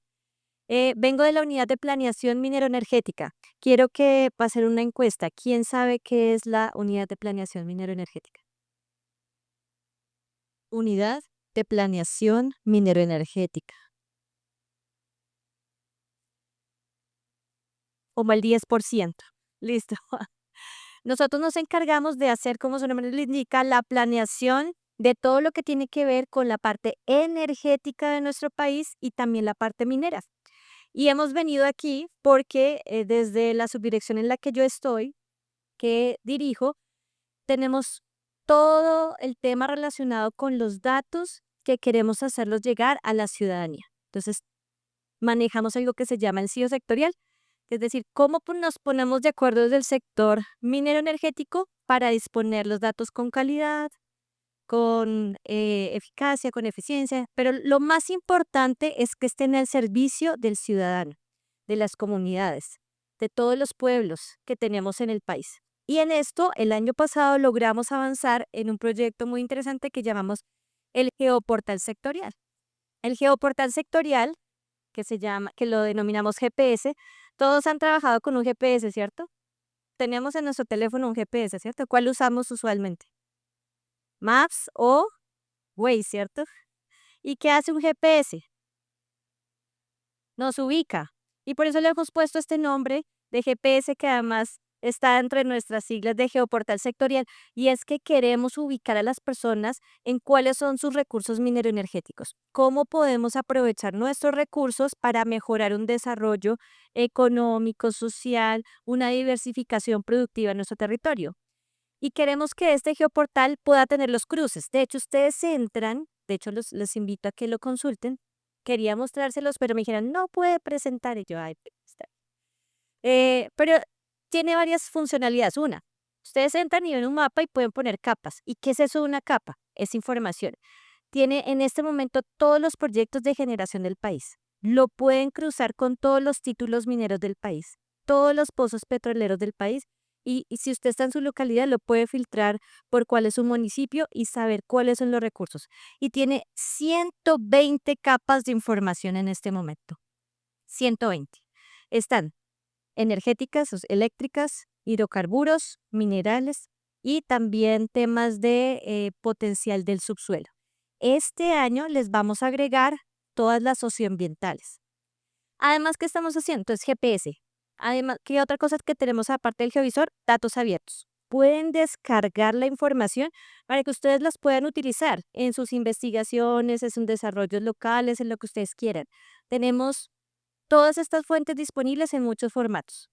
Vengo de la Unidad de Planeación Minero-Energética. Quiero que pasen una encuesta. ¿Quién sabe qué es la Unidad de Planeación Minero-Energética? Unidad de Planeación Minero-Energética. Como el 10%. Listo. Nosotros nos encargamos de hacer, como su nombre le indica, la planeación de todo lo que tiene que ver con la parte energética de nuestro país y también la parte minera. Y hemos venido aquí porque desde la subdirección en la que yo estoy, que dirijo, tenemos todo el tema relacionado con los datos que queremos hacerlos llegar a la ciudadanía. Entonces, manejamos algo que se llama el CIO sectorial, es decir, cómo nos ponemos de acuerdo desde el sector minero energético para disponer los datos con calidad, con eficacia, con eficiencia, pero lo más importante es que estén al servicio del ciudadano, de las comunidades, de todos los pueblos que tenemos en el país. Y en esto, el año pasado logramos avanzar en un proyecto muy interesante que llamamos el Geoportal Sectorial. El Geoportal Sectorial, que lo denominamos GPS, todos han trabajado con un GPS, ¿cierto? Tenemos en nuestro teléfono un GPS, ¿cierto? ¿Cuál usamos usualmente? Maps o Waze, ¿cierto? ¿Y qué hace un GPS? Nos ubica. Y por eso le hemos puesto este nombre de GPS, que además está entre nuestras siglas de Geoportal Sectorial, y es que queremos ubicar a las personas en cuáles son sus recursos mineroenergéticos, cómo podemos aprovechar nuestros recursos para mejorar un desarrollo económico, social, una diversificación productiva en nuestro territorio. Y queremos que este geoportal pueda tener los cruces. De hecho, ustedes entran, de hecho les invito a que lo consulten, quería mostrárselos, pero me dijeron, no puede presentar. Y yo, ay, está pero tiene varias funcionalidades. Una, ustedes entran y ven un mapa y pueden poner capas. ¿Y qué es eso de una capa? Es información. Tiene en este momento todos los proyectos de generación del país. Lo pueden cruzar con todos los títulos mineros del país, todos los pozos petroleros del país. Y si usted está en su localidad, lo puede filtrar por cuál es su municipio y saber cuáles son los recursos. Y tiene 120 capas de información en este momento. 120. Están energéticas, eléctricas, hidrocarburos, minerales y también temas de potencial del subsuelo. Este año les vamos a agregar todas las socioambientales. Además, ¿qué estamos haciendo? Entonces, GPS. Además, ¿qué otra cosa que tenemos aparte del geovisor? Datos abiertos. Pueden descargar la información para que ustedes las puedan utilizar en sus investigaciones, en sus desarrollos locales, en lo que ustedes quieran. Tenemos todas estas fuentes disponibles en muchos formatos.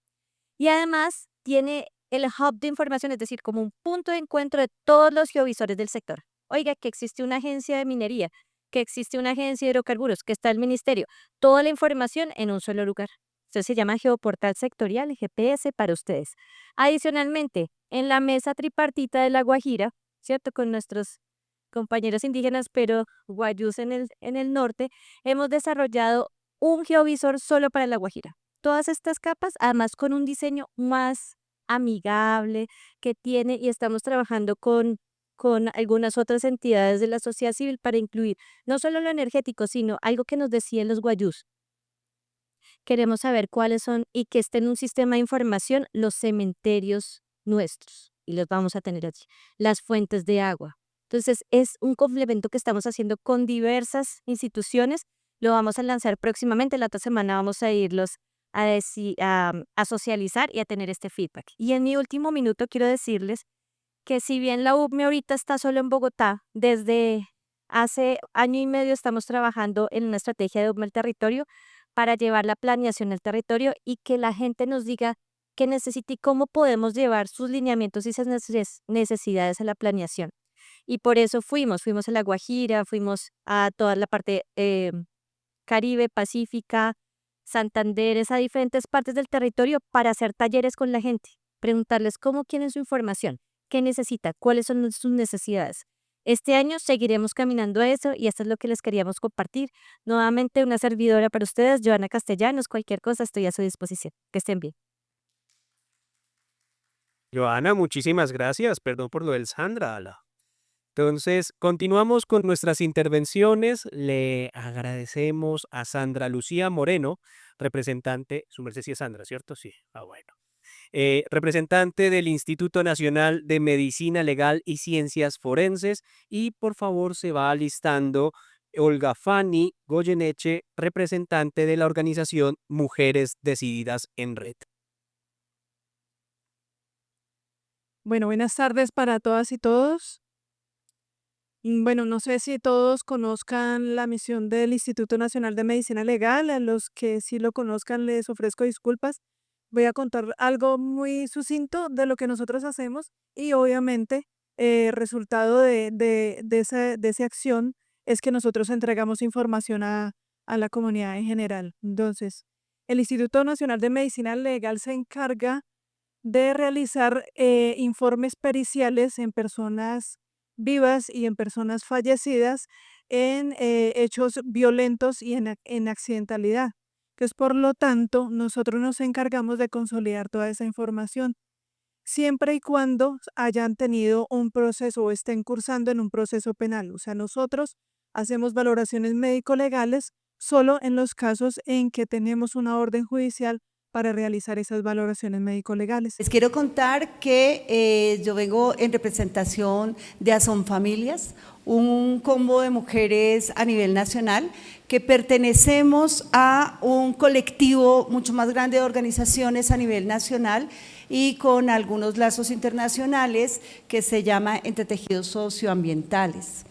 Y además tiene el hub de información, es decir, como un punto de encuentro de todos los geovisores del sector. Oiga, que existe una agencia de minería, que existe una agencia de hidrocarburos, que está el ministerio, toda la información en un solo lugar. Esto se llama Geoportal Sectorial, GPS para ustedes. Adicionalmente, en la mesa tripartita de La Guajira, ¿cierto? Con nuestros compañeros indígenas, pero guayús en el norte, hemos desarrollado un geovisor solo para La Guajira. Todas estas capas, además con un diseño más amigable que tiene, y estamos trabajando con algunas otras entidades de la sociedad civil para incluir no solo lo energético, sino algo que nos decían los guayús. Queremos saber cuáles son y que esté en un sistema de información los cementerios nuestros, y los vamos a tener allí, las fuentes de agua. Entonces, es un complemento que estamos haciendo con diversas instituciones. Lo vamos a lanzar próximamente. La otra semana vamos a irlos a socializar y a tener este feedback. Y en mi último minuto quiero decirles que si bien la UPME ahorita está solo en Bogotá, desde hace año y medio estamos trabajando en una estrategia de UPME al territorio para llevar la planeación al territorio y que la gente nos diga qué necesita y cómo podemos llevar sus lineamientos y sus necesidades a la planeación. Y por eso fuimos a La Guajira, fuimos a toda la parte Caribe, Pacífica, Santander, a diferentes partes del territorio para hacer talleres con la gente, preguntarles cómo quieren su información, qué necesita, cuáles son sus necesidades. Este año seguiremos caminando a eso y esto es lo que les queríamos compartir. Nuevamente una servidora para ustedes, Joana Castellanos, cualquier cosa estoy a su disposición. Que estén bien. Joana, muchísimas gracias. Perdón por lo del Sandra. Entonces, continuamos con nuestras intervenciones. Le agradecemos a Sandra Lucía Moreno, representante, su merced sí es Sandra, ¿cierto? Sí, bueno. Representante del Instituto Nacional de Medicina Legal y Ciencias Forenses, y por favor se va alistando Olga Fanny Goyeneche, representante de la organización Mujeres Decididas en Red. Bueno, buenas tardes para todas y todos. Bueno, no sé si todos conozcan la misión del Instituto Nacional de Medicina Legal. A los que sí lo conozcan les ofrezco disculpas. Voy a contar algo muy sucinto de lo que nosotros hacemos y obviamente resultado de esa acción es que nosotros entregamos información a la comunidad en general. Entonces, el Instituto Nacional de Medicina Legal se encarga de realizar informes periciales en personas vivas y en personas fallecidas en hechos violentos y en accidentalidad. Que es por lo tanto, nosotros nos encargamos de consolidar toda esa información, siempre y cuando hayan tenido un proceso o estén cursando en un proceso penal. O sea, nosotros hacemos valoraciones médico-legales solo en los casos en que tenemos una orden judicial para realizar esas valoraciones médico-legales. Les quiero contar que yo vengo en representación de Azón Familias, un combo de mujeres a nivel nacional que pertenecemos a un colectivo mucho más grande de organizaciones a nivel nacional y con algunos lazos internacionales que se llama Entretejidos Socioambientales.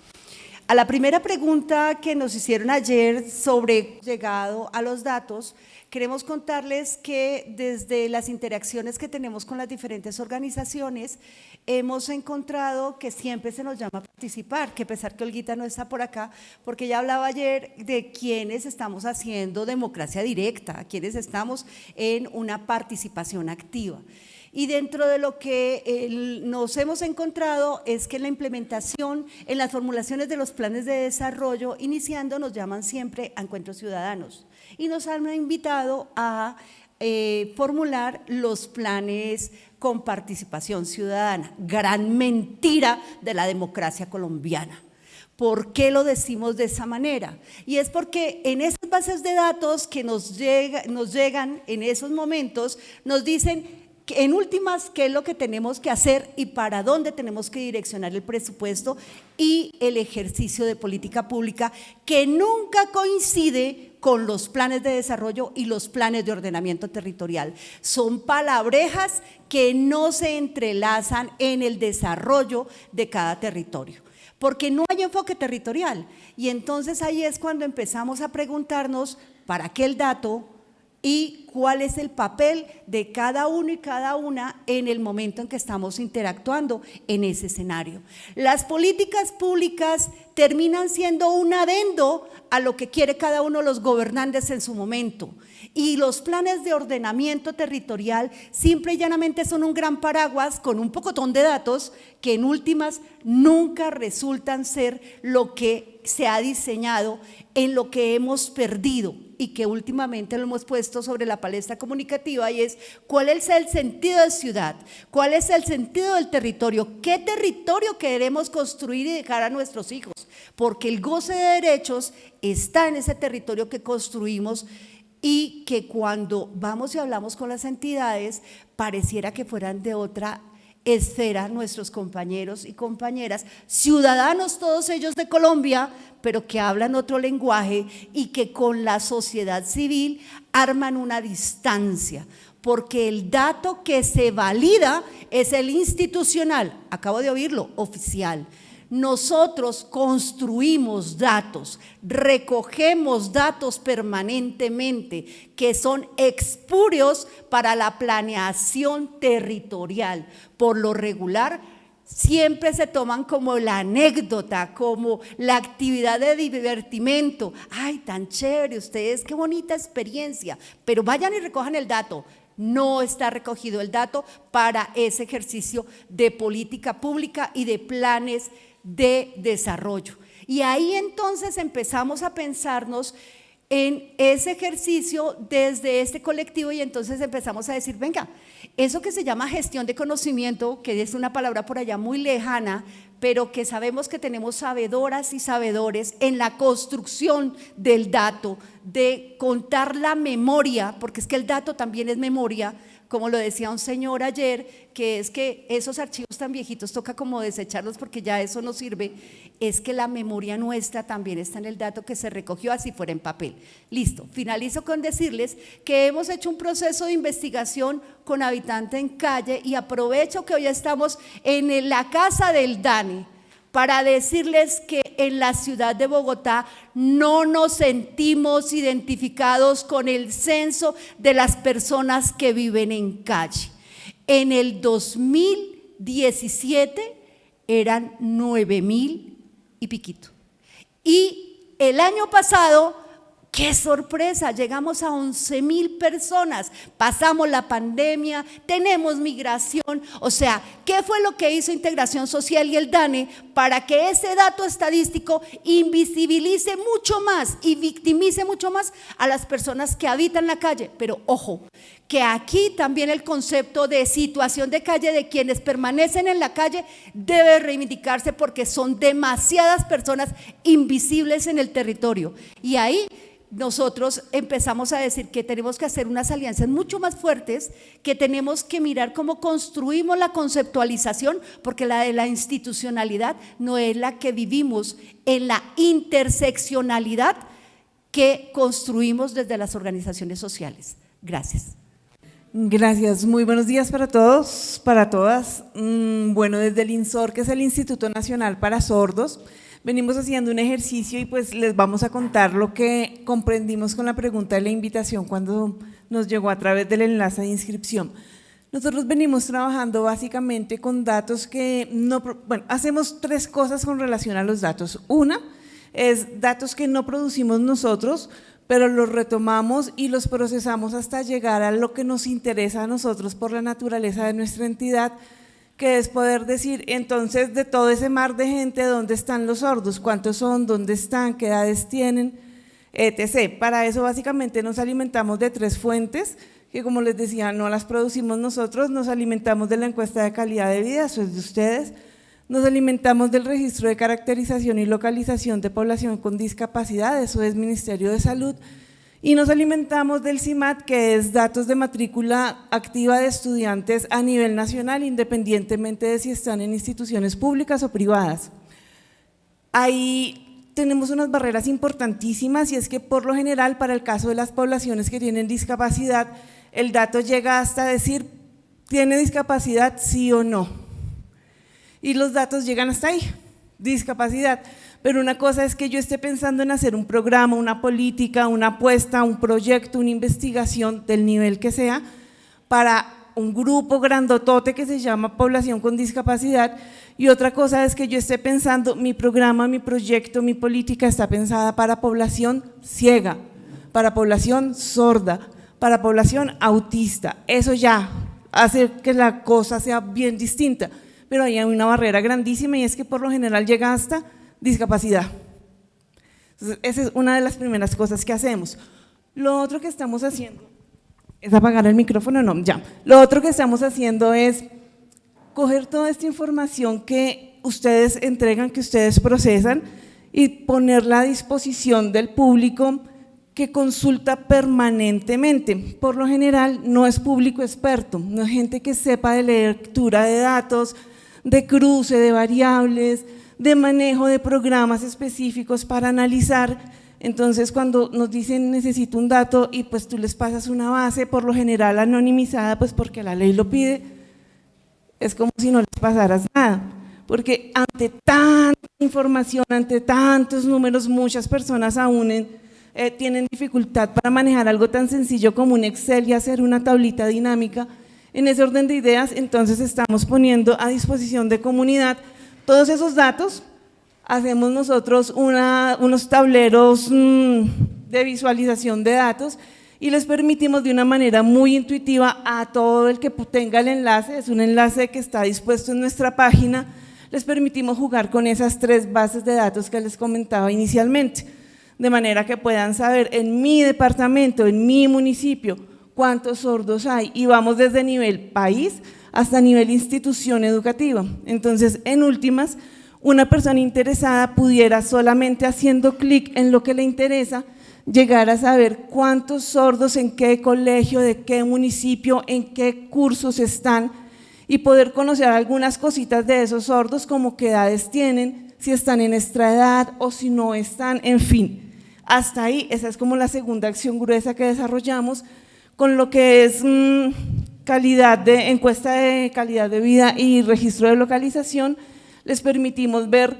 A la primera pregunta que nos hicieron ayer sobre llegado a los datos, queremos contarles que desde las interacciones que tenemos con las diferentes organizaciones, hemos encontrado que siempre se nos llama a participar, que a pesar que Olguita no está por acá, porque ella hablaba ayer de quienes estamos haciendo democracia directa, quienes estamos en una participación activa. Y dentro de lo que nos hemos encontrado es que en la implementación, en las formulaciones de los planes de desarrollo, iniciando nos llaman siempre a encuentros ciudadanos y nos han invitado a formular los planes con participación ciudadana. Gran mentira de la democracia colombiana. ¿Por qué lo decimos de esa manera? Y es porque en esas bases de datos que nos llegan en esos momentos, nos dicen en últimas qué es lo que tenemos que hacer y para dónde tenemos que direccionar el presupuesto y el ejercicio de política pública, que nunca coincide con los planes de desarrollo y los planes de ordenamiento territorial. Son palabrejas que no se entrelazan en el desarrollo de cada territorio, porque no hay enfoque territorial. Y entonces ahí es cuando empezamos a preguntarnos para qué el dato y cuál es el papel de cada uno y cada una en el momento en que estamos interactuando en ese escenario. Las políticas públicas terminan siendo un adendo a lo que quiere cada uno de los gobernantes en su momento. Y los planes de ordenamiento territorial simple y llanamente son un gran paraguas con un pocotón de datos que en últimas nunca resultan ser lo que se ha diseñado, en lo que hemos perdido y que últimamente lo hemos puesto sobre la palestra comunicativa, y es cuál es el sentido de ciudad, cuál es el sentido del territorio, qué territorio queremos construir y dejar a nuestros hijos, porque el goce de derechos está en ese territorio que construimos. Y que cuando vamos y hablamos con las entidades, pareciera que fueran de otra esfera nuestros compañeros y compañeras, ciudadanos todos ellos de Colombia, pero que hablan otro lenguaje y que con la sociedad civil arman una distancia, porque el dato que se valida es el institucional, acabo de oírlo, oficial. Nosotros construimos datos, recogemos datos permanentemente que son espurios para la planeación territorial. Por lo regular, siempre se toman como la anécdota, como la actividad de divertimento. ¡Ay, tan chévere ustedes, qué bonita experiencia! Pero vayan y recojan el dato. No está recogido el dato para ese ejercicio de política pública y de planes de desarrollo. Y ahí entonces empezamos a pensarnos en ese ejercicio desde este colectivo y entonces empezamos a decir, venga, eso que se llama gestión de conocimiento, que es una palabra por allá muy lejana, pero que sabemos que tenemos sabedoras y sabedores en la construcción del dato, de contar la memoria, porque es que el dato también es memoria, como lo decía un señor ayer, que es que esos archivos tan viejitos toca como desecharlos porque ya eso no sirve, es que la memoria nuestra también está en el dato que se recogió, así fuera en papel. Listo, finalizo con decirles que hemos hecho un proceso de investigación con Habitante en Calle y aprovecho que hoy estamos en la casa del DANE para decirles que en la ciudad de Bogotá no nos sentimos identificados con el censo de las personas que viven en calle. En el 2017 eran 9,000 y piquito. Y el año pasado, ¡qué sorpresa! Llegamos a 11,000 personas, pasamos la pandemia, tenemos migración, o sea, ¿qué fue lo que hizo Integración Social y el DANE para que ese dato estadístico invisibilice mucho más y victimice mucho más a las personas que habitan la calle? Pero ojo, que aquí también el concepto de situación de calle de quienes permanecen en la calle debe reivindicarse porque son demasiadas personas invisibles en el territorio. Y ahí nosotros empezamos a decir que tenemos que hacer unas alianzas mucho más fuertes, que tenemos que mirar cómo construimos la conceptualización, porque la de la institucionalidad no es la que vivimos, en la interseccionalidad que construimos desde las organizaciones sociales. Gracias. Gracias, muy buenos días para todos, para todas. Bueno, desde el INSOR, que es el Instituto Nacional para Sordos, venimos haciendo un ejercicio y pues les vamos a contar lo que comprendimos con la pregunta de la invitación cuando nos llegó a través del enlace de inscripción. Nosotros venimos trabajando básicamente con datos que hacemos 3 cosas con relación a los datos. Una es datos que no producimos nosotros, pero los retomamos y los procesamos hasta llegar a lo que nos interesa a nosotros por la naturaleza de nuestra entidad, que es poder decir, entonces, de todo ese mar de gente, ¿dónde están los sordos? ¿Cuántos son? ¿Dónde están? ¿Qué edades tienen? Etc. Para eso básicamente nos alimentamos de 3 fuentes, que como les decía, no las producimos nosotros, nos alimentamos de la encuesta de calidad de vida, eso es de ustedes, nos alimentamos del registro de caracterización y localización de población con discapacidad, eso es Ministerio de Salud, y nos alimentamos del CIMAT, que es datos de matrícula activa de estudiantes a nivel nacional, independientemente de si están en instituciones públicas o privadas. Ahí tenemos unas barreras importantísimas y es que por lo general para el caso de las poblaciones que tienen discapacidad, el dato llega hasta decir, ¿tiene discapacidad sí o no? Y los datos llegan hasta ahí, discapacidad. Pero una cosa es que yo esté pensando en hacer un programa, una política, una apuesta, un proyecto, una investigación del nivel que sea para un grupo grandotote que se llama población con discapacidad, y otra cosa es que yo esté pensando mi programa, mi proyecto, mi política está pensada para población ciega, para población sorda, para población autista. Eso ya hace que la cosa sea bien distinta, pero hay una barrera grandísima y es que por lo general llega hasta discapacidad. Entonces, esa es una de las primeras cosas que hacemos. Lo otro que estamos haciendo es apagar el micrófono, no, ya. Lo otro que estamos haciendo es coger toda esta información que ustedes entregan, que ustedes procesan y ponerla a disposición del público que consulta permanentemente. Por lo general no es público experto, no es gente que sepa de lectura de datos, de cruce de variables, de manejo de programas específicos para analizar. Entonces cuando nos dicen necesito un dato y pues tú les pasas una base, por lo general anonimizada, pues porque la ley lo pide, es como si no les pasaras nada, porque ante tanta información, ante tantos números, muchas personas aún tienen dificultad para manejar algo tan sencillo como un Excel y hacer una tablita dinámica. En ese orden de ideas, entonces estamos poniendo a disposición de comunidad todos esos datos. Hacemos nosotros unos tableros de visualización de datos y les permitimos de una manera muy intuitiva a todo el que tenga el enlace, es un enlace que está dispuesto en nuestra página, les permitimos jugar con esas 3 bases de datos que les comentaba inicialmente, de manera que puedan saber en mi departamento, en mi municipio, cuántos sordos hay, y vamos desde nivel país hasta nivel institución educativa. Entonces, en últimas, una persona interesada pudiera solamente haciendo clic en lo que le interesa, llegar a saber cuántos sordos, en qué colegio, de qué municipio, en qué cursos están, y poder conocer algunas cositas de esos sordos, como qué edades tienen, si están en nuestra edad o si no están, en fin. Hasta ahí, esa es como la segunda acción gruesa que desarrollamos, con lo que es encuesta de calidad de vida y registro de localización. Les permitimos ver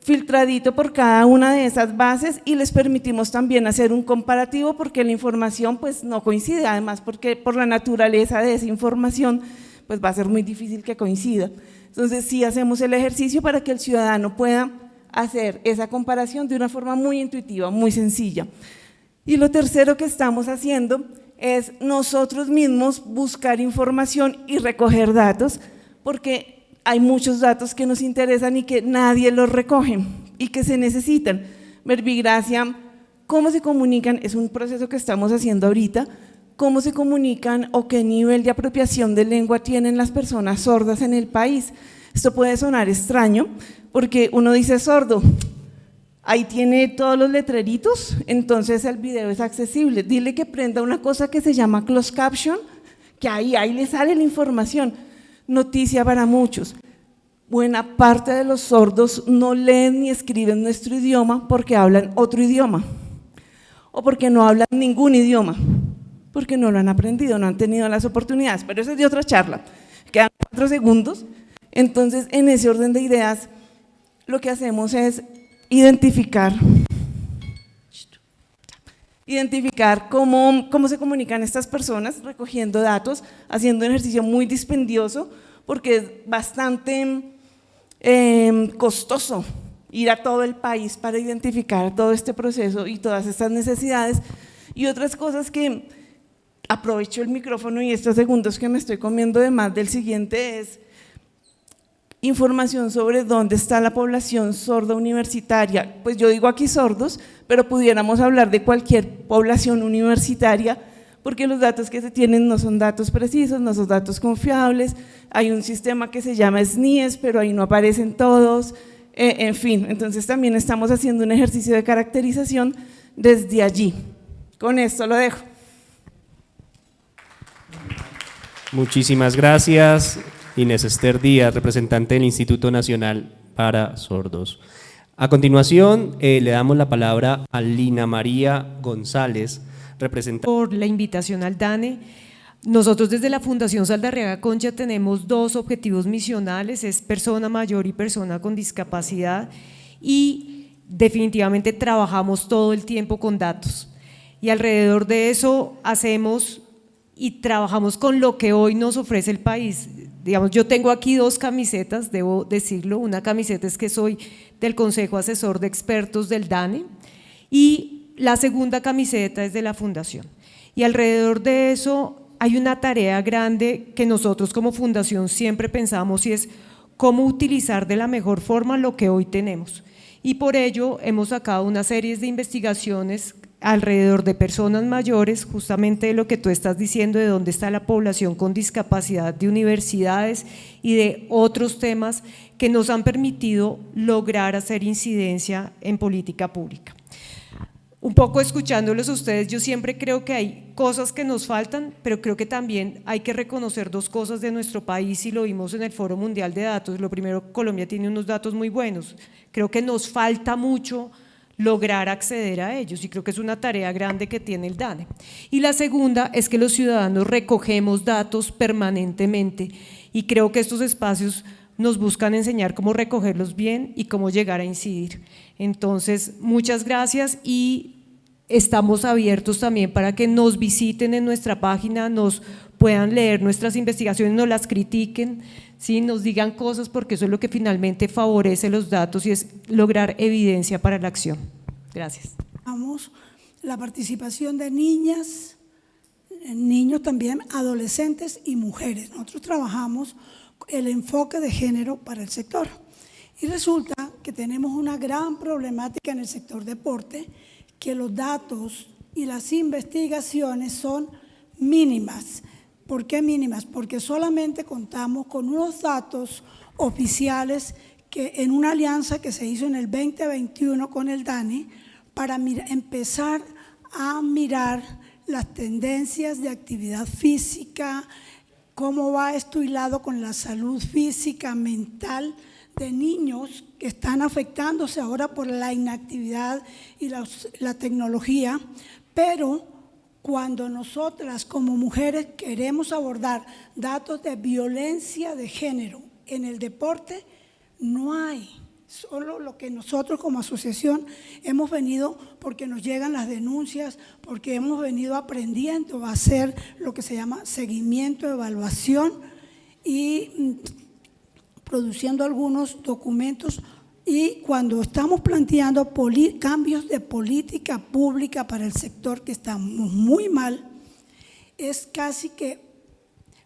filtradito por cada una de esas bases y les permitimos también hacer un comparativo porque la información pues no coincide, además porque por la naturaleza de esa información pues va a ser muy difícil que coincida. Entonces sí hacemos el ejercicio para que el ciudadano pueda hacer esa comparación de una forma muy intuitiva, muy sencilla. Y lo tercero que estamos haciendo es nosotros mismos buscar información y recoger datos, porque hay muchos datos que nos interesan y que nadie los recoge y que se necesitan. Verbigracia, cómo se comunican, es un proceso que estamos haciendo ahorita, cómo se comunican o qué nivel de apropiación de lengua tienen las personas sordas en el país. Esto puede sonar extraño porque uno dice sordo, ahí tiene todos los letreritos, entonces el video es accesible. Dile que prenda una cosa que se llama closed caption, que ahí le sale la información. Noticia para muchos, buena parte de los sordos no leen ni escriben nuestro idioma porque hablan otro idioma o porque no hablan ningún idioma, porque no lo han aprendido, no han tenido las oportunidades, pero eso es de otra charla. Quedan 4 segundos, entonces en ese orden de ideas lo que hacemos es identificar cómo se comunican estas personas recogiendo datos, haciendo un ejercicio muy dispendioso porque es bastante costoso ir a todo el país para identificar todo este proceso y todas estas necesidades. Y otras cosas que aprovecho el micrófono y estos segundos que me estoy comiendo de más del siguiente es información sobre dónde está la población sorda universitaria. Pues yo digo aquí sordos, pero pudiéramos hablar de cualquier población universitaria, porque los datos que se tienen no son datos precisos, no son datos confiables. Hay un sistema que se llama SNIES, pero ahí no aparecen todos, en fin. Entonces también estamos haciendo un ejercicio de caracterización desde allí. Con esto lo dejo. Muchísimas gracias, Inés Esther Díaz, representante del Instituto Nacional para Sordos. A continuación, le damos la palabra a Lina María González, representante. Por la invitación al DANE. Nosotros desde la Fundación Saldarriaga Concha tenemos dos objetivos misionales, es persona mayor y persona con discapacidad, y definitivamente trabajamos todo el tiempo con datos. Y alrededor de eso hacemos y trabajamos con lo que hoy nos ofrece el país. Digamos, yo tengo aquí dos camisetas, debo decirlo. Una camiseta es que soy del Consejo Asesor de Expertos del DANE y la segunda camiseta es de la Fundación. Y alrededor de eso hay una tarea grande que nosotros como Fundación siempre pensamos y es cómo utilizar de la mejor forma lo que hoy tenemos. Y por ello hemos sacado una serie de investigaciones alrededor de personas mayores, justamente de lo que tú estás diciendo, de dónde está la población con discapacidad, de universidades y de otros temas que nos han permitido lograr hacer incidencia en política pública. Un poco escuchándolos a ustedes, yo siempre creo que hay cosas que nos faltan, pero creo que también hay que reconocer dos cosas de nuestro país y lo vimos en el Foro Mundial de Datos. Lo primero, Colombia tiene unos datos muy buenos, creo que nos falta mucho lograr acceder a ellos y creo que es una tarea grande que tiene el DANE. Y la segunda es que los ciudadanos recogemos datos permanentemente y creo que estos espacios nos buscan enseñar cómo recogerlos bien y cómo llegar a incidir. Entonces, muchas gracias y estamos abiertos también para que nos visiten en nuestra página, nos puedan leer nuestras investigaciones, nos las critiquen, ¿sí? Nos digan cosas porque eso es lo que finalmente favorece los datos y es lograr evidencia para la acción. Gracias. La participación de niñas, niños también, adolescentes y mujeres. Nosotros trabajamos el enfoque de género para el sector y resulta que tenemos una gran problemática en el sector deporte, que los datos y las investigaciones son mínimas. ¿Por qué mínimas? Porque solamente contamos con unos datos oficiales que en una alianza que se hizo en el 2021 con el DANE para empezar a mirar las tendencias de actividad física, cómo va esto hilado con la salud física, mental de niños que están afectándose ahora por la inactividad y la tecnología, pero cuando nosotras como mujeres queremos abordar datos de violencia de género en el deporte, no hay. Solo lo que nosotros como asociación hemos venido, porque nos llegan las denuncias, porque hemos venido aprendiendo a hacer lo que se llama seguimiento, evaluación y produciendo algunos documentos. Y cuando estamos planteando cambios de política pública para el sector que estamos muy mal, es casi que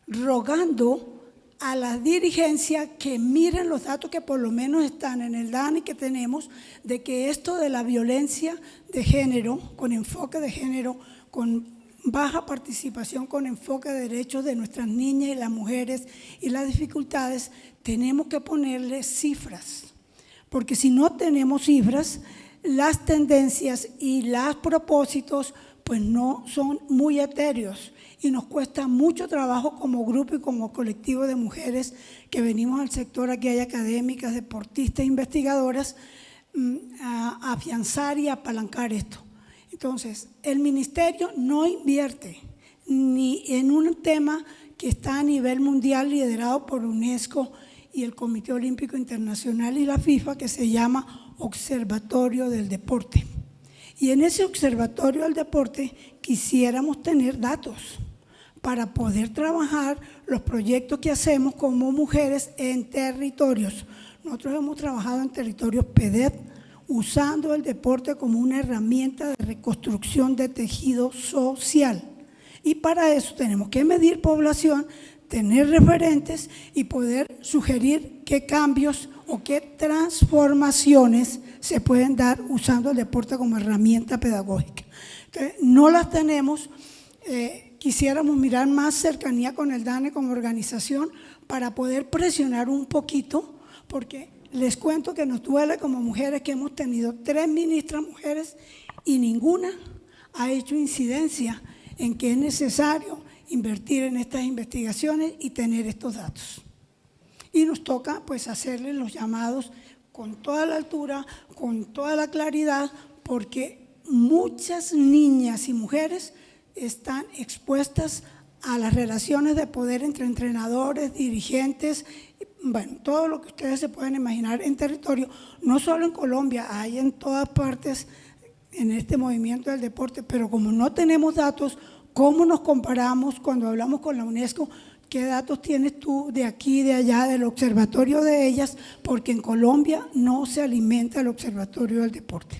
rogando a la dirigencia que miren los datos que por lo menos están en el DANE que tenemos, de que esto de la violencia de género, con enfoque de género, con baja participación, con enfoque de derechos de nuestras niñas y las mujeres y las dificultades, tenemos que ponerle cifras, porque si no tenemos cifras, las tendencias y los propósitos pues no son muy etéreos y nos cuesta mucho trabajo como grupo y como colectivo de mujeres que venimos al sector, aquí hay académicas, deportistas, investigadoras, a afianzar y apalancar esto. Entonces, el ministerio no invierte ni en un tema que está a nivel mundial liderado por UNESCO y el Comité Olímpico Internacional y la FIFA, que se llama Observatorio del Deporte. Y en ese Observatorio del Deporte quisiéramos tener datos para poder trabajar los proyectos que hacemos como mujeres en territorios. Nosotros hemos trabajado en territorios PEDET, usando el deporte como una herramienta de reconstrucción de tejido social. Y para eso tenemos que medir población, tener referentes y poder sugerir qué cambios o qué transformaciones se pueden dar usando el deporte como herramienta pedagógica. Entonces, no las tenemos. Quisiéramos mirar más cercanía con el DANE como organización para poder presionar un poquito, porque les cuento que nos duele como mujeres que hemos tenido 3 ministras mujeres y ninguna ha hecho incidencia en que es necesario invertir en estas investigaciones y tener estos datos. Y nos toca pues hacerles los llamados con toda la altura, con toda la claridad, porque muchas niñas y mujeres están expuestas a las relaciones de poder entre entrenadores, dirigentes, bueno, todo lo que ustedes se pueden imaginar en territorio, no solo en Colombia, hay en todas partes en este movimiento del deporte, pero como no tenemos datos, ¿cómo nos comparamos cuando hablamos con la UNESCO? ¿Qué datos tienes tú de aquí, de allá, del observatorio de ellas? Porque en Colombia no se alimenta el observatorio del deporte.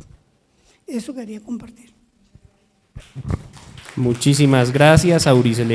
Eso quería compartir. Muchísimas gracias, Auricelet